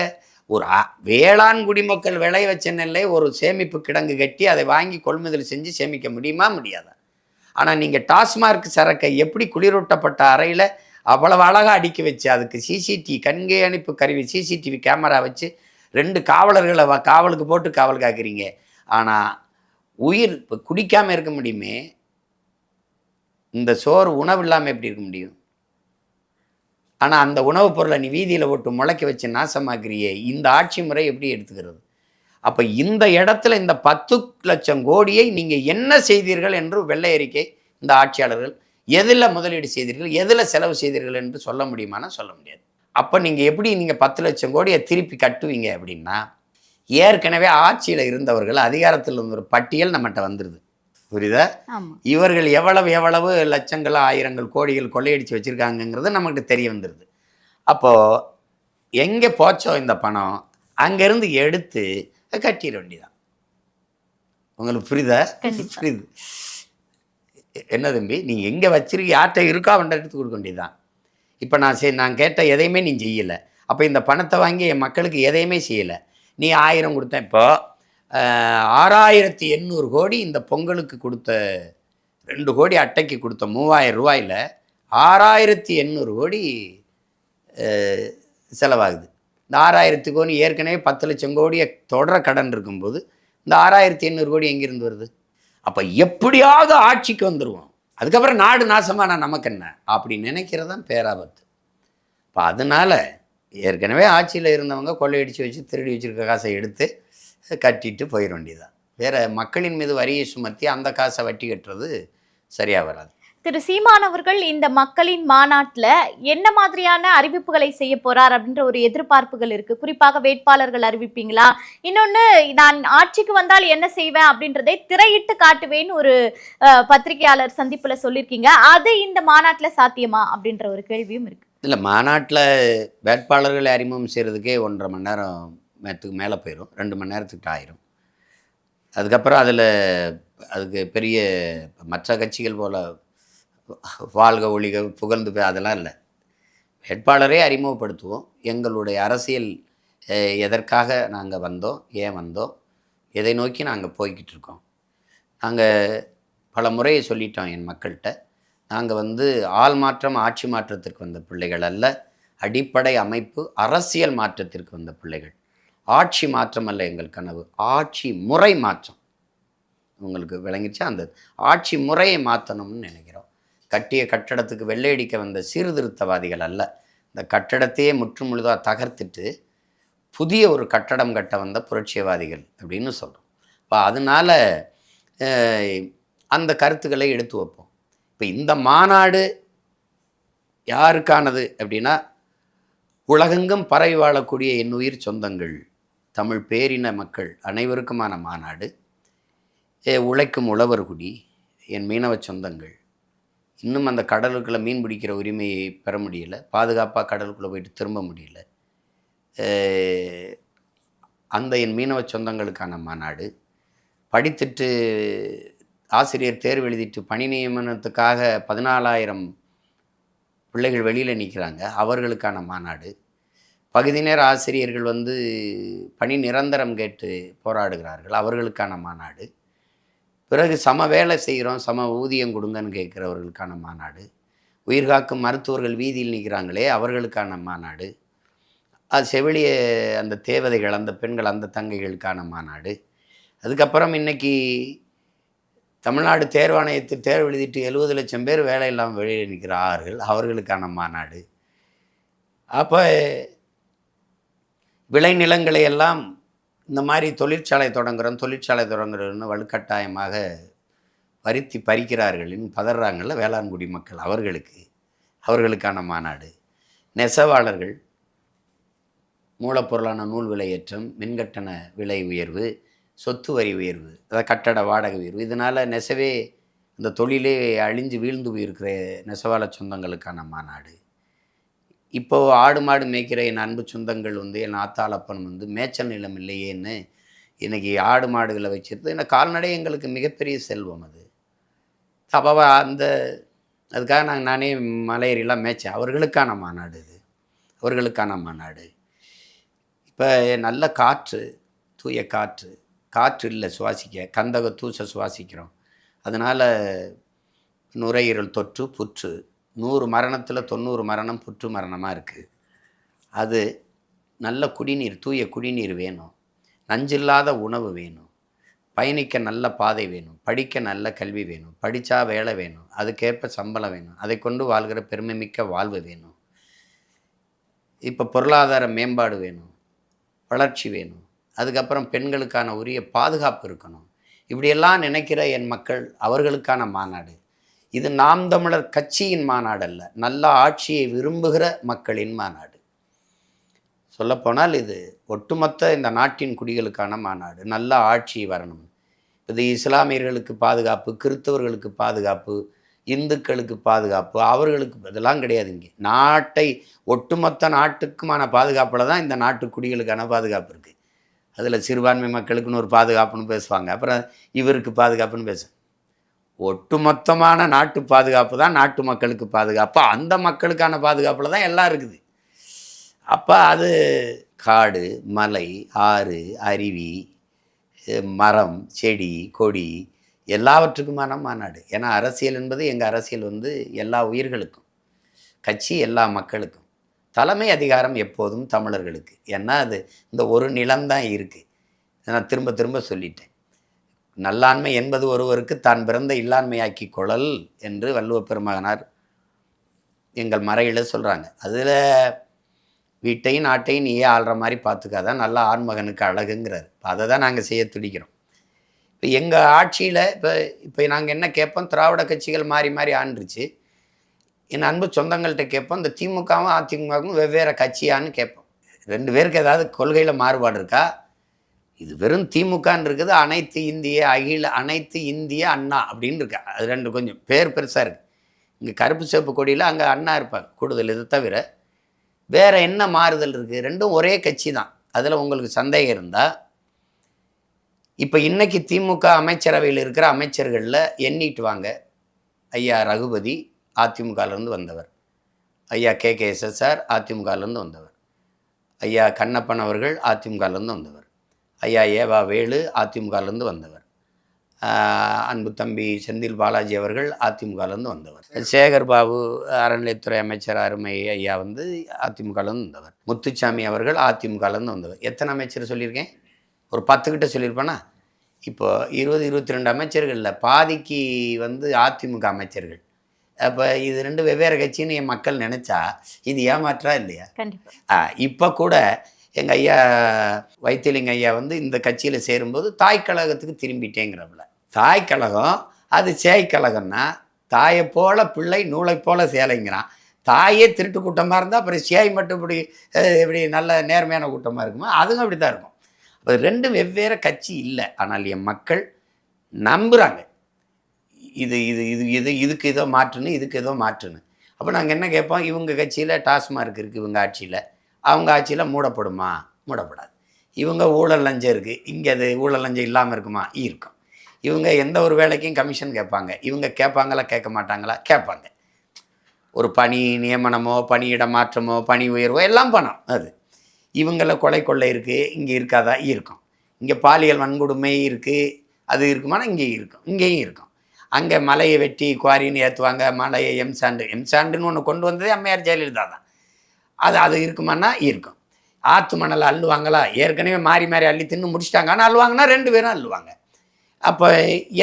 ஒரு வேளாண் குடிமக்கள் விளை வச்ச நெல்லை ஒரு சேமிப்பு கிடங்கு கட்டி அதை வாங்கி கொள்முதல் செஞ்சு சேமிக்க முடியுமா? முடியாதா? ஆனால் நீங்கள் டாஸ்மார்க் சரக்கை எப்படி குளிரூட்டப்பட்ட அறையில் அவ்வளவு அழகாக அடுக்கி வச்சு அதுக்கு கண்காணிப்பு கருவி சிசிடிவி கேமரா வச்சு 2 காவலர்களை காவலுக்கு போட்டு காவல் காக்கிறீங்க. ஆனால் உயிர் இப்போ குடிக்காமல் இருக்க முடியுமே, இந்த சோறு உணவு இல்லாமல் எப்படி இருக்க முடியும்? ஆனால் அந்த உணவுப் பொருளை நீ வீதியில் போட்டு முளைக்க வச்சு நாசமாக்குறியே, இந்த ஆட்சி முறை எப்படி எடுத்துக்கிறது? அப்போ இந்த இடத்துல இந்த 10 லட்சம் கோடியை நீங்கள் என்ன செய்தீர்கள் என்று வெள்ளை அறிக்கை இந்த ஆட்சியாளர்கள் எதில் முதலீடு செய்தீர்கள், எதில் செலவு செய்தீர்கள் என்று சொல்ல முடியுமானா சொல்ல முடியாது. அப்போ நீங்கள் எப்படி 10 லட்சம் கோடியை திருப்பி கட்டுவீங்க அப்படின்னா, ஏற்கனவே ஆட்சியில் இருந்தவர்கள் அதிகாரத்தில் இருந்த ஒரு பட்டியல் நம்மகிட்ட வந்துடுது. புரியுதா? இவர்கள் எவ்வளவு லட்சங்கள், ஆயிரங்கள், கோடிகள் கொள்ளையடிச்சு வச்சுருக்காங்கங்கிறது நமக்கு தெரிய வந்துடுது. அப்போது எங்கே போச்சோ இந்த பணம், அங்கேருந்து எடுத்து கட்டிட வேண்டியதான். உங்களுக்கு புரியுதா? புரியுது. என்ன தம்பி, நீங்கள் எங்கே வச்சிருக்க, யார்கிட்ட இருக்கோ அவன்கிட்ட எடுத்து கொடுக்க வேண்டியதுதான். இப்போ நான் கேட்ட எதையுமே நீ செய்யலை. அப்போ இந்த பணத்தை வாங்கி என் மக்களுக்கு எதையுமே செய்யலை. நீ 1000 கொடுத்தேன். இப்போ 6800 கோடி இந்த பொங்கலுக்கு கொடுத்த 2 கோடி அட்டைக்கு கொடுத்த 3000 ரூபாயில் 6800 கோடி செலவாகுது. இந்த 6000 கோடி ஏற்கனவே 10 லட்சம் கோடியை தொடர கடன் இருக்கும்போது இந்த 6800 கோடி எங்கேருந்து வருது? அப்போ எப்படியாவது ஆட்சிக்கு வந்துடுவோம், அதுக்கப்புறம் நாடு நாசமான நமக்கு என்ன அப்படி நினைக்கிறதான் பேராபத்து. இப்போ அதனால் ஏற்கனவே ஆட்சியில் இருந்தவங்க கொள்ளையடிச்சு வச்சு திருடி வச்சுருக்க காசை எடுத்து கட்டிட்டு போயிட வேண்டியதான். வேறு மக்களின் மீது வரியை சுமத்தி அந்த காசை வட்டி கட்டுறது சரியாக வராது. திரு சீமான் அவர்கள் இந்த மக்களின் மாநாட்டில் என்ன மாதிரியான அறிவிப்புகளை செய்ய போறார் அப்படின்ற ஒரு எதிர்பார்ப்புகள் இருக்கு. குறிப்பாக வேட்பாளர்கள் அறிவிப்பீங்களா, இன்னொன்று நான் ஆட்சிக்கு வந்தால் என்ன செய்வேன் அப்படின்றதை திரையிட்டு காட்டுவேன்னு ஒரு பத்திரிகையாளர் சந்திப்புல சொல்லியிருக்கீங்க. அது இந்த மாநாட்டில் சாத்தியமா அப்படின்ற ஒரு கேள்வியும் இருக்கு. இல்லை, மாநாட்டில் வேட்பாளர்களை அறிமுகம் செய்கிறதுக்கே 1.5 மணி நேரத்துக்கு மேலே போயிடும், 2 மணி நேரத்துக்கு ஆயிரும். அதுக்கப்புறம் அதுக்கு பெரிய மற்ற கட்சிகள் போல் வாழ்க ஒழிக புகழ்ந்து அதெல்லாம் இல்லை. வேட்பாளரே அறிமுகப்படுத்துவோம். எங்களுடைய அரசியல் எதற்காக நாங்கள் வந்தோம், ஏன் வந்தோம், எதை நோக்கி நாங்கள் போய்கிட்டு இருக்கோம். நாங்கள் பல முறையை சொல்லிட்டோம் என் மக்கள்கிட்ட, நாங்கள் ஆள் மாற்றம் ஆட்சி மாற்றத்திற்கு வந்த பிள்ளைகள் அல்ல, அடிப்படை அமைப்பு அரசியல் மாற்றத்திற்கு வந்த பிள்ளைகள். ஆட்சி மாற்றம் அல்ல எங்கள் கனவு, ஆட்சி முறை மாற்றம். உங்களுக்கு விளங்கிச்சா? அந்த ஆட்சி முறையை மாற்றணும்னு நினைக்கிறோம். கட்டிய கட்டடத்துக்கு வெள்ளையடிக்க வந்த சீர்திருத்தவாதிகள் அல்ல, இந்த கட்டடத்தையே முற்றுமுழுதாக தகர்த்துட்டு புதிய ஒரு கட்டடம் கட்ட வந்த புரட்சியவாதிகள் அப்படின்னு சொல்கிறோம். இப்போ அதனால் அந்த கருத்துக்களை எடுத்து வைப்போம். இப்போ இந்த மாநாடு யாருக்கானது அப்படின்னா, உலகெங்கும் பரவி வாழக்கூடிய என் உயிர் சொந்தங்கள், தமிழ் பேரின மக்கள் அனைவருக்குமான மாநாடு. உழைக்கும் உழவர்குடி, என் மீனவ சொந்தங்கள், இன்னும் அந்த கடலுக்குள்ளே மீன் பிடிக்கிற உரிமையை பெற முடியல, பாதுகாப்பாக கடலுக்குள்ளே போயிட்டு திரும்ப முடியல, அந்த என் மீனவ சொந்தங்களுக்கான மாநாடு. படித்துட்டு ஆசிரியர் தேர்வு எழுதிட்டு பணி நியமனத்துக்காக 14,000 பிள்ளைகள் வெளியில் நிற்கிறாங்க, அவர்களுக்கான மாநாடு. பகுதி நேர ஆசிரியர்கள் வந்து பணி நிரந்தரம் கேட்டு போராடுகிறார்கள், அவர்களுக்கான மாநாடு. பிறகு சம வேலை செய்கிறோம், சம ஊதியம் கொடுங்கன்னு கேட்குறவர்களுக்கான மாநாடு. உயிர்காக்கும் மருத்துவர்கள் வீதியில் நிற்கிறாங்களே, அவர்களுக்கான மாநாடு. அது செவிலிய அந்த தேவதைகள், அந்த பெண்கள், அந்த தங்கைகளுக்கான மாநாடு. அதுக்கப்புறம் இன்றைக்கி தமிழ்நாடு தேர்வாணையத்தில் தேர்வு எழுதிட்டு 70 லட்சம் பேர் வேலை இல்லாமல் வெளியில் நிற்கிறார்கள், அவர்களுக்கான மாநாடு. அப்போ விளைநிலங்களை எல்லாம் இந்த மாதிரி தொழிற்சாலை தொடங்குறோன்னு வலுக்கட்டாயமாக வருத்தி பறிக்கிறார்கள், பதறாங்கள்ல வேளாண்குடி மக்கள், அவர்களுக்கான மாநாடு. நெசவாளர்கள், மூலப்பொருளான நூல் விலையேற்றம், மின்கட்டண விலை உயர்வு, சொத்து வரி உயர்வு, அதாவது கட்டட வாடகை உயர்வு, இதனால் நெசவே இந்த தொழிலே அழிஞ்சு வீழ்ந்து போயிருக்கிற நெசவாள சொந்தங்களுக்கான மாநாடு. இப்போது ஆடு மாடு மேய்க்கிற என் அன்பு சொந்தங்கள் வந்து என் ஆத்தாளப்பன் வந்து மேய்ச்சல் நிலம் இல்லையேன்னு இன்றைக்கி ஆடு மாடுகளை வச்சுருது. ஏன்னா கால்நடை எங்களுக்கு மிகப்பெரிய செல்வம் அது. அப்போ அதுக்காக நானே மலையேறிலாம் மேய்ச்சேன். அவர்களுக்கான மாநாடு இது, அவர்களுக்கான மாநாடு. இப்போ நல்ல காற்று, தூய காற்று இல்லை சுவாசிக்க, கந்தக தூசை சுவாசிக்கிறோம். அதனால் நுரையீரல் தொற்று, புற்று, 100 மரணத்தில் 90 மரணம் புற்று மரணமாக இருக்குது. அது நல்ல குடிநீர், தூய குடிநீர் வேணும், நஞ்சில்லாத உணவு வேணும், பயணிக்க நல்ல பாதை வேணும், படிக்க நல்ல கல்வி வேணும், படித்தா வேலை வேணும், அதுக்கேற்ப சம்பளம் வேணும், அதை கொண்டு வாழ்கிற பெருமைமிக்க வாழ்வு வேணும். இப்போ பொருளாதார மேம்பாடு வேணும், வளர்ச்சி வேணும், அதுக்கப்புறம் பெண்களுக்கான உரிய பாதுகாப்பு இருக்கணும். இப்படியெல்லாம் நினைக்கிற என் மக்கள், அவர்களுக்கான மாநாடு இது. நாம் தமிழர் கட்சியின் மாநாடு அல்ல, நல்ல ஆட்சியை விரும்புகிற மக்களின் மாநாடு. சொல்லப்போனால் இது ஒட்டுமொத்த இந்த நாட்டின் குடிகளுக்கான மாநாடு. நல்ல ஆட்சி வரணும். இது இஸ்லாமியர்களுக்கு பாதுகாப்பு, கிறிஸ்தவர்களுக்கு பாதுகாப்பு, இந்துக்களுக்கு பாதுகாப்பு, அவர்களுக்கு இதெல்லாம் கிடையாது. இங்கே நாட்டை ஒட்டுமொத்த நாட்டுக்குமான பாதுகாப்பில் தான் இந்த நாட்டு குடிகளுக்கான பாதுகாப்பு இருக்குது. அதில் சிறுபான்மை மக்களுக்குன்னு ஒரு பாதுகாப்புன்னு பேசுவாங்க, அப்புறம் இவருக்கு பாதுகாப்புன்னு பேசுவாங்க. ஒட்டுமொத்தமான நாட்டு பாதுகாப்பு தான் நாட்டு மக்களுக்கு பாதுகாப்பு. அந்த மக்களுக்கான பாதுகாப்பில் தான் எல்லாம் இருக்குது. அப்போ அது காடு, மலை, ஆறு, அருவி, மரம், செடி, கொடி எல்லாவற்றுக்குமான மாநாடு. ஏன்னா அரசியல் என்பது, எங்கள் அரசியல் வந்து எல்லா உயிர்களுக்கும், கட்சி எல்லா மக்களுக்கும், தலைமை அதிகாரம் எப்போதும் தமிழர்களுக்கு. ஏன்னா அது இந்த ஒரு நிலம்தான் இருக்குது. நான் திரும்ப திரும்ப சொல்லிட்டேன். நல்லாண்மை என்பது ஒருவருக்கு தான் பிறந்த இல்லாண்மையாக்கி கொள்ளல் என்று வள்ளுவ பெருமகனார் எங்கள் மறையில் சொல்கிறாங்க. அதில் வீட்டையும் நாட்டையும் நீயே ஆள்ற மாதிரி பார்த்துக்காதான் நல்ல ஆண்மகனுக்கு அழகுங்கிறார். அதை தான் நாங்கள் செய்ய துடிக்கிறோம். இப்போ எங்கள் ஆட்சியில் இப்போ நாங்கள் என்ன கேட்போம், திராவிட கட்சிகள் மாறி மாறி ஆண்டுருச்சு. என் அன்பு சொந்தங்கள்கிட்ட கேட்போம், இந்த திமுகவும் அதிமுகவும் வெவ்வேறு கட்சியான்னு கேட்போம். 2 பேருக்கு ஏதாவது கொள்கையில் மாறுபாடு இருக்கா? இது வெறும் திமுகன்னு இருக்குது, அனைத்து இந்திய அண்ணா அப்படின்னு இருக்கு. அது 2 கொஞ்சம் பேர் பெருசாக இருக்குது. இங்கே கருப்பு சிவப்பு கொடியில் அங்கே அண்ணா இருப்பாங்க கூடுதல். இதை தவிர வேறு என்ன மாறுதல் இருக்குது? 2ம் ஒரே கட்சி தான். அதில் உங்களுக்கு சந்தேகம் இருந்தால், இப்போ இன்றைக்கி திமுக அமைச்சரவையில் இருக்கிற அமைச்சர்களில் எண்ணிட்டு வாங்க. ஐயா ரகுபதி அதிமுகலேருந்து வந்தவர், ஐயா KKSSR அதிமுகலேருந்து வந்தவர், ஐயா கண்ணப்பன் அவர்கள் அதிமுகலேருந்து வந்தவர், ஐயா ஏவா வேலு அதிமுகலேருந்து வந்தவர், அன்பு தம்பி செந்தில் பாலாஜி அவர்கள் அதிமுகலேருந்து வந்தவர், சேகர் பாபு அறநிலையத்துறை அமைச்சர் அருமை ஐயா வந்து அதிமுகலேருந்து வந்தவர், முத்துச்சாமி அவர்கள் அதிமுகலேருந்து வந்தவர். எத்தனை அமைச்சர் சொல்லியிருக்கேன்? ஒரு 10 கிட்ட சொல்லியிருப்பேனா? இப்போது 20-22 அமைச்சர்களில் பாதிக்கு வந்து அதிமுக அமைச்சர்கள். அப்போ இது 2 வெவ்வேறு கட்சின்னு என் மக்கள் நினச்சா இது ஏமாற்றா இல்லையா? இப்போ கூட எங்கள் ஐயா வைத்தியலிங்க ஐயா வந்து இந்த கட்சியில் சேரும்போது தாய் கழகத்துக்கு திரும்பிட்டேங்கிறப்பல. தாய் கழகம் அது சேய் கழகம்னா, தாயை போல பிள்ளை நூலை போல சேலைங்கிறான். தாயே திருட்டு கூட்டமாக இருந்தால் அப்புறம் சியாய் மட்டும் இப்படி நல்ல நேர்மையான கூட்டமாக இருக்குமா? அதுவும் அப்படி தான் இருக்கும். அப்போ ரெண்டும் வெவ்வேறு கட்சி இல்லை. ஆனால் என் மக்கள் நம்புகிறாங்க இது இது இது இது இதுக்கு ஏதோ மாற்றுன்னு, இதுக்கு ஏதோ மாற்றுன்னு. அப்போ நாங்கள் என்ன கேட்போம், இவங்க கட்சியில் டாஸ்மார்க் இருக்குது, இவங்க ஆட்சியில், அவங்க ஆட்சியில் மூடப்படுமா? மூடப்படாது. இவங்க ஊழல் லஞ்சம் இருக்குது, இங்கே அது ஊழல் லஞ்சம் இல்லாமல் இருக்குமா? இருக்கும். இவங்க எந்த ஒரு வேலைக்கும் கமிஷன் கேட்பாங்க, இவங்க கேட்பாங்களா கேட்க மாட்டாங்களா? கேட்பாங்க. ஒரு பணி நியமனமோ பணியிட மாற்றமோ பணி உயர்வோ எல்லாம் பணம். அது இவங்கள கொலை கொள்ளை இருக்குது, இங்கே இருக்காதா? இருக்கும். இங்கே பாலியல் வன்கொடுமை இருக்குது, அது இருக்குமானா இங்கேயும் இருக்கும், இங்கேயும் இருக்கும். அங்கே மலையை வெட்டி குவாரின்னு ஏற்றுவாங்க, மலையை எம்சாண்டுன்னு ஒன்று கொண்டு வந்ததே அம்மையார் ஜெயலலிதா தான். அது இருக்குமானா இருக்கும். ஆற்று மணலை அள்ளுவாங்களா? ஏற்கனவே மாறி மாறி அள்ளி தின்னு முடிச்சிட்டாங்க. ஆனால் அள்ளுவாங்கன்னா 2 பேரும் அள்ளுவாங்க. அப்போ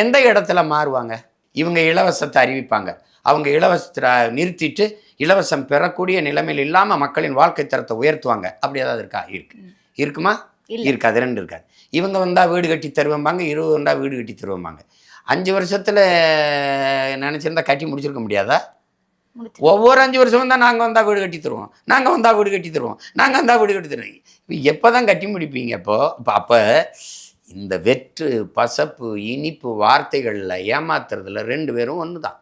எந்த இடத்துல மாறுவாங்க? இவங்க இலவசத்தை அறிவிப்பாங்க, அவங்க இலவசத்தை நிறுத்திட்டு இலவசம் பெறக்கூடிய நிலைமையில் இல்லாமல் மக்களின் வாழ்க்கை தரத்தை உயர்த்துவாங்க. அப்படி ஏதாவது இருக்கா? இருக்குமா? இருக்காது. 2 இருக்காது. இவங்க வந்தால் வீடு கட்டி தருவாங்க, 20 வந்தால் வீடு கட்டி தருவாங்க. 5 வருஷத்தில் நினச்சிருந்தா கட்டி முடிச்சிருக்க முடியாதா? ஒவ்வொரு 5 வருஷமும் தான் நாங்கள் வந்தால் வீடு கட்டி தருவோம், நாங்கள் வந்தால் வீடு கட்டி தருவோம், நாங்கள் வந்தால் வீடு கட்டி தருவோம். இப்போ எப்போ தான் கட்டி முடிப்பீங்க? அப்போ இந்த வெற்று பசப்பு இனிப்பு வார்த்தைகளில் ஏமாத்துறதுல 2 பேரும் ஒன்று தான்.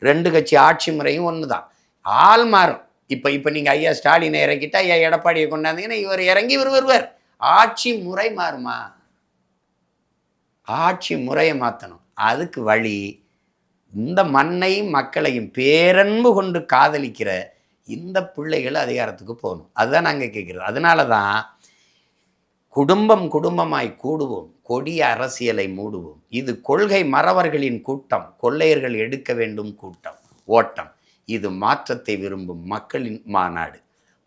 2 கட்சி ஆட்சி முறையும் ஒன்று தான். ஆள் மாறும். இப்போ நீங்கள் ஐயா ஸ்டாலினை இறக்கிட்டா ஐயா எடப்பாடியை கொண்டாந்தீங்கன்னா இவர் இறங்கி இவர் வருவார். ஆட்சி முறை மாறுமா? ஆட்சி முறையை மாற்றணும். அதுக்கு வழி இந்த மண்ணையும் மக்களையும் பேரன்பு கொண்டு காதலிக்கிற இந்த பிள்ளைகள் அதிகாரத்துக்கு போகணும். அதுதான் நாங்கள் கேட்குறது. அதனால தான் குடும்பம் குடும்பமாய் கூடுவோம், கொடிய அரசியலை மூடுவோம், இது கொள்கை மறவர்களின் கூட்டம், கொள்ளையர்கள் எடுக்க வேண்டும் கூட்டம் ஓட்டம், இது மாற்றத்தை விரும்பும் மக்களின் மாநாடு.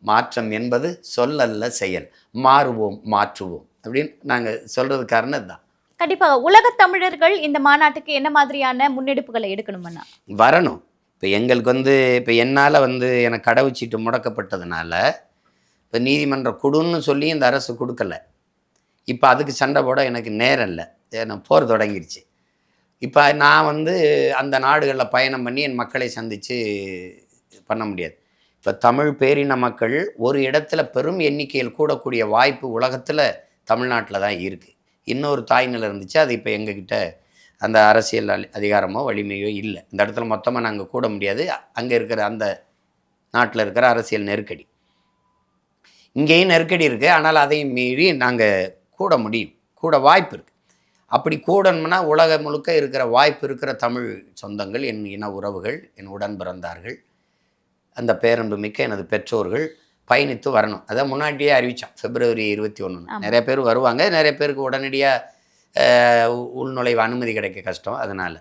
மாற்றம் என்பது சொல்லல்ல செயல். மாறுவோம் மாற்றுவோம் அப்படின்னு நாங்கள் சொல்றது காரணம் தான். கண்டிப்பாக உலக தமிழர்கள் இந்த மாநாட்டுக்கு என்ன மாதிரியான முன்னெடுப்புகளை எடுக்கணும்னா வரணும். இப்போ எங்களுக்கு இப்போ என்னால் எனக்கு கடவுச்சீட்டு முடக்கப்பட்டதுனால இப்போ நீதிமன்றம் கொடுன்னு சொல்லி இந்த அரசு கொடுக்கல. இப்போ அதுக்கு சண்டை போட எனக்கு நேரம் இல்லை, நான் போர் தொடங்கிருச்சு. இப்போ நான் அந்த நாடுகளில் பயணம் பண்ணி என் மக்களை சந்தித்து பண்ண முடியாது. இப்போ தமிழ் பேரின மக்கள் ஒரு இடத்துல பெரும் எண்ணிக்கையில் கூடக்கூடிய வாய்ப்பு உலகத்தில் தமிழ்நாட்டில் தான் இருக்குது. இன்னொரு தாய்நிலை இருந்துச்சு, அது இப்போ எங்ககிட்ட அந்த அரசியல் அதிகாரமோ வலிமையோ இல்லை. இந்த இடத்துல மொத்தமாக நாங்கள் கூட முடியாது. அங்கே இருக்கிற அந்த நாட்டில் இருக்கிற அரசியல் நெருக்கடி, இங்கேயும் நெருக்கடி இருக்குது. ஆனால் அதையும் மீறி நாங்கள் கூட முடியும், கூட வாய்ப்பு இருக்குது. அப்படி கூடணும்னா உலகம் முழுக்க இருக்கிற வாய்ப்பு இருக்கிற தமிழ் சொந்தங்கள், என் இன உறவுகள், என் உடன் பிறந்தார்கள், அந்த பேரன்பு மிக்க எனது பெற்றோர்கள் பயணித்து வரணும். அதை முன்னாடியே அறிவித்தோம். February 21 நிறைய பேர் வருவாங்க. நிறைய பேருக்கு உடனடியாக உள்நுழைவு அனுமதி கிடைக்க கஷ்டம். அதனால்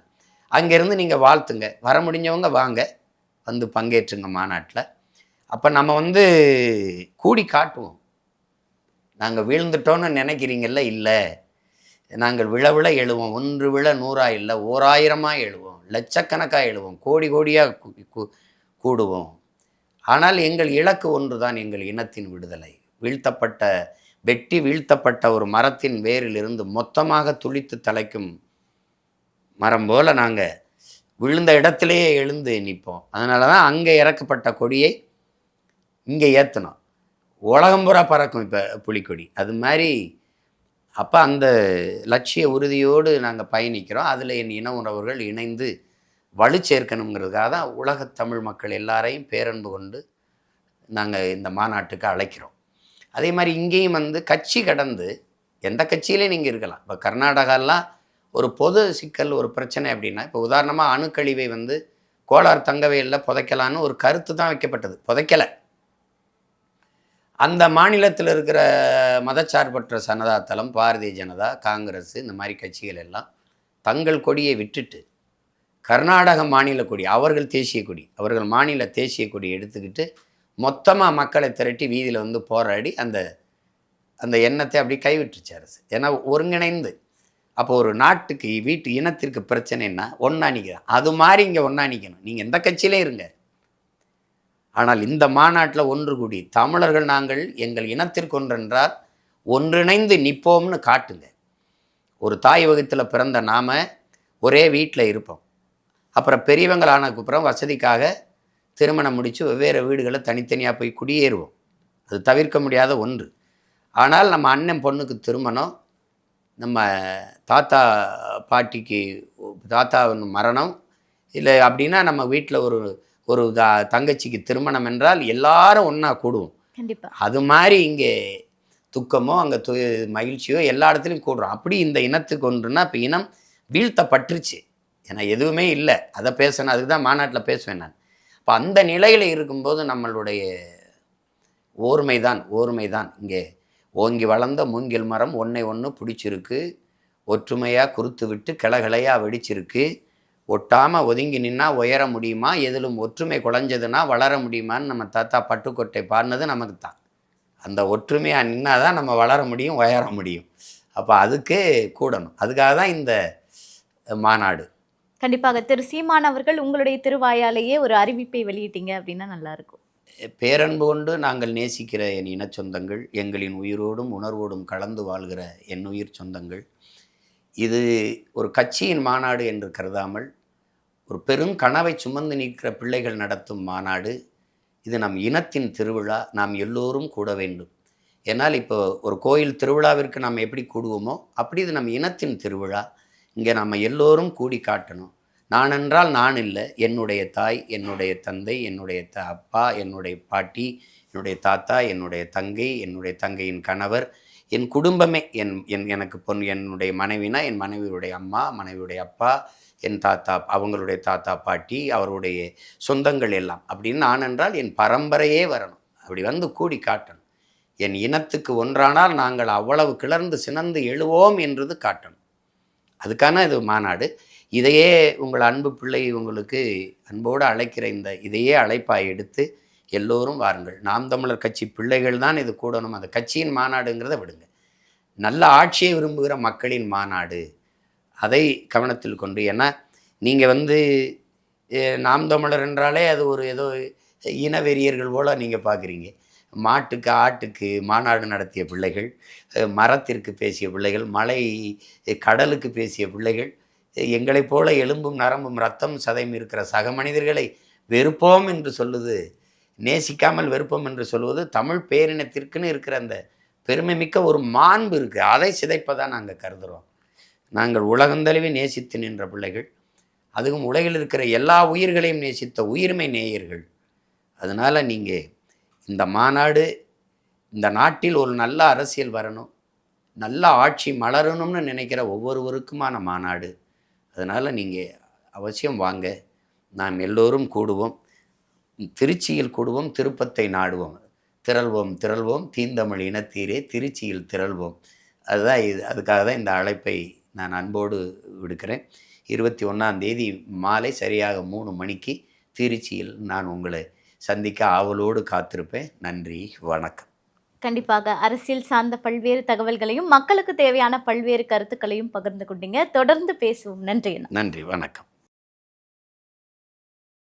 அங்கேருந்து நீங்கள் வாழ்த்துங்க, வர முடிஞ்சவங்க வாங்க, பங்கேற்றுங்க மாநாட்டில். அப்போ நம்ம கூடி காட்டுவோம். நாங்கள் வீழ்ந்துட்டோன்னு நினைக்கிறீங்கல்ல, இல்லை, நாங்கள் விழ விழ எழுவோம். 1 விழ 100 இல்லை, 1000 எழுவோம், லட்சக்கணக்காக எழுவோம், கோடி கோடியாக கூடுவோம். ஆனால் எங்கள் இலக்கு ஒன்று தான், எங்கள் இனத்தின் விடுதலை. வெட்டி வீழ்த்தப்பட்ட ஒரு மரத்தின் வேரிலிருந்து மொத்தமாக துளித்து தலைக்கும் மரம் போல் நாங்கள் விழுந்த இடத்துலையே எழுந்து நிற்போம். அதனால தான் அங்கே இறக்கப்பட்ட கொடியை இங்கே ஏற்றணும். உலகம் பூரா பறக்கும் இப்போ புலிக்கொடி. அது மாதிரி அப்போ அந்த லட்சிய உறுதியோடு நாங்கள் பயணிக்கிறோம். அதில் என் இன உறவுகள் இணைந்து வலு சேர்க்கணுங்கிறதுக்காக தான் உலகத் தமிழ் மக்கள் எல்லாரையும் பேரன்பு கொண்டு நாங்கள் இந்த மாநாட்டுக்கு அழைக்கிறோம். அதே மாதிரி இங்கேயும் கட்சி கடந்து எந்த கட்சியிலையும் நீங்கள் இருக்கலாம். இப்போ கர்நாடகாலாம் ஒரு பொது சிக்கல், ஒரு பிரச்சனை அப்படின்னா, இப்போ உதாரணமாக அணுக்கழிவை கோலார் தங்கவேலில் புதைக்கலான்னு ஒரு கருத்து தான் வைக்கப்பட்டது, புதைக்கலை. அந்த மாநிலத்தில் இருக்கிற மதச்சார்பற்ற ஜனதா தளம், பாரதிய ஜனதா, காங்கிரஸ், இந்த மாதிரி கட்சிகள் எல்லாம் தங்கள் கொடியை விட்டுட்டு கர்நாடக மாநில கொடி, அவர்கள் தேசிய கொடி, அவர்கள் மாநில தேசிய கொடியை எடுத்துக்கிட்டு மொத்தமாக மக்களை திரட்டி வீதியில் போராடி அந்த எண்ணத்தை அப்படி கைவிட்டுருச்சு அரசு. ஏன்னா ஒருங்கிணைந்து அப்போ ஒரு நாட்டுக்கு இனத்திற்கு பிரச்சனைன்னா ஒன்றா நிற்கிறேன். அது மாதிரி இங்கே ஒன்றா நிற்கணும். நீங்கள் எந்த கட்சியிலே இருங்க, ஆனால் இந்த மாநாட்டில் ஒன்று கூடி தமிழர்கள் நாங்கள் எங்கள் இனத்திற்கு ஒன்றென்றால் ஒன்றிணைந்து நிற்போம்னு காட்டுங்க. ஒரு தாய் வகுத்தில் பிறந்த நாம் ஒரே வீட்டில் இருப்போம். அப்புறம் பெரியவங்கள் ஆனதுக்கப்புறம் வசதிக்காக திருமணம் முடித்து வெவ்வேறு வீடுகளை தனித்தனியாக போய் குடியேறுவோம். அது தவிர்க்க முடியாத ஒன்று. ஆனால் நம்ம அண்ணன் பொண்ணுக்கு திருமணம், நம்ம தாத்தா பாட்டிக்கு தாத்தாவின் மரணம், இல்லை அப்படின்னா நம்ம வீட்டில் ஒரு தங்கச்சிக்கு திருமணம் என்றால் எல்லாரும் ஒன்றா கூடுவோம். கண்டிப்பா. அது மாதிரி இங்கே துக்கமோ அங்கே மகிழ்ச்சியோ எல்லா இடத்துலையும் கூடுறோம். அப்படி இந்த இனத்துக்கு ஒன்றுனா இப்போ இனம் வீழ்த்தப்பட்டுருச்சு. ஏன்னா எதுவுமே இல்லை. அதை பேசணும், அதுக்கு தான் மாநாட்டில் பேசுவேன் நான். இப்போ அந்த நிலையில் இருக்கும்போது நம்மளுடைய ஓர்மை தான் இங்கே ஓங்கி வளர்ந்த மூங்கில் மரம் ஒன்றை ஒன்று பிடிச்சிருக்கு, ஒற்றுமையாக குறுத்து விட்டு கிளகிளையாக வெடிச்சிருக்கு, ஒட்டாமல் ஒதுங்கி நின்னா உயர முடியுமா, எதிலும் ஒற்றுமை குலைஞ்சதுன்னா வளர முடியுமான்னு நம்ம தாத்தா பட்டுக்கோட்டை பாடினது நமக்கு தான். அந்த ஒற்றுமையாக நின்னா தான் நம்ம வளர முடியும், உயர முடியும். அப்போ அதுக்கு கூடணும். அதுக்காக தான் இந்த மாநாடு. கண்டிப்பாக. திரு சீமான் அவர்கள் உங்களுடைய திருவாயாலேயே ஒரு அறிவிப்பை வெளியிட்டீங்க அப்படின்னா நல்லா இருக்கும். பேரன்பு கொண்டு நாங்கள் நேசிக்கிற என் இன சொந்தங்கள், எங்களின் உயிரோடும் உணர்வோடும் கலந்து வாழ்கிற என் உயிர் சொந்தங்கள், இது ஒரு கட்சியின் மாநாடு என்று கருதாமல் ஒரு பெரும் கனவை சுமந்து நிற்கிற பிள்ளைகள் நடத்தும் மாநாடு. இது நம் இனத்தின் திருவிழா. நாம் எல்லோரும் கூட வேண்டும். ஏன்னால் இப்போ ஒரு கோயில் திருவிழாவிற்கு நாம் எப்படி கூடுவோமோ அப்படி இது நம் இனத்தின் திருவிழா. இங்கே நம்ம எல்லோரும் கூடி காட்டணும். நான் என்றால் நான் இல்லை, என்னுடைய தாய், என்னுடைய தந்தை, என்னுடைய அப்பா, என்னுடைய பாட்டி, என்னுடைய தாத்தா, என்னுடைய தங்கை, என்னுடைய தங்கையின் கணவர், என் குடும்பமே, எனக்கு என்னுடைய மனைவினா என் மனைவியுடைய அம்மா, மனைவியுடைய அப்பா, என் தாத்தா, அவங்களுடைய தாத்தா பாட்டி, அவருடைய சொந்தங்கள் எல்லாம். அப்படின்னு நான் என்றால் என் பரம்பரையே வரணும். அப்படி வந்து கூடி காட்டணும். என் இனத்துக்கு ஒன்றானால் நாங்கள் அவ்வளவு கிளர்ந்து சினந்து எழுவோம் என்றது காட்டணும். அதுக்கான இது மாநாடு. இதையே உங்கள் அன்பு பிள்ளை உங்களுக்கு அன்போடு அழைக்கிற இதையே அழைப்பாய் எடுத்து எல்லோரும் வாருங்கள். நாம் தமிழர் கட்சி பிள்ளைகள் தான் இது கூடணும். அந்த கட்சியின் மாநாடுங்கிறத விடுங்க. நல்ல ஆட்சியை விரும்புகிற மக்களின் மாநாடு, அதை கவனத்தில் கொண்டு. ஏன்னா நீங்கள் நாம் தமிழர் என்றாலே அது ஒரு ஏதோ இனவெறியர்கள் போல் நீங்கள் பார்க்குறீங்க. மாட்டுக்கு ஆட்டுக்கு மாநாடு நடத்திய பிள்ளைகள், மரத்திற்கு பேசிய பிள்ளைகள், மலை கடலுக்கு பேசிய பிள்ளைகள், எங்களைப் போல எலும்பும் நரம்பும் ரத்தம் சதையும் இருக்கிற சக மனிதர்களை வெறுப்போம் என்று சொல்லுது, நேசிக்காமல் வெறுப்போம் என்று சொல்வது தமிழ் பேரினத்திற்குன்னு இருக்கிற அந்த பெருமை மிக்க ஒரு மாண்பு இருக்குது. அதை சிதைப்பதான் நாங்கள் கருதுகிறோம். நாங்கள் உலகந்தளவி நேசித்து நின்ற பிள்ளைகள், அதுவும் உலகில் இருக்கிற எல்லா உயிர்களையும் நேசித்த உயிர்மை நேயர்கள். அதனால் நீங்கள் இந்த மாநாடு, இந்த நாட்டில் ஒரு நல்ல அரசியல் வரணும், நல்ல ஆட்சி மலரணும்னு நினைக்கிற ஒவ்வொருவருக்குமான மாநாடு. அதனால் நீங்கள் அவசியம் வாங்க. நாம் எல்லோரும் கூடுவோம், திருச்சியில் கூடுவோம், திருப்பத்தை நாடுவோம். திரள்வோம் தீந்தமிழ் இனத்தீரே திருச்சியில் திரள்வோம். அதுதான் இது. அதுக்காக தான் இந்த அழைப்பை நான் அன்போடு விடுக்கிறேன். 21 மாலை சரியாக 3 மணிக்கு திருச்சியில் நான் உங்களை சந்திக்க ஆவலோடு காத்திருப்பேன். நன்றி, வணக்கம். கண்டிப்பாக அரசியல் சார்ந்த பல்வேறு தகவல்களையும் மக்களுக்கு தேவையான பல்வேறு கருத்துக்களையும் பகிர்ந்து கொண்டீங்க. தொடர்ந்து பேசுவோம். நன்றி. நன்றி, வணக்கம்.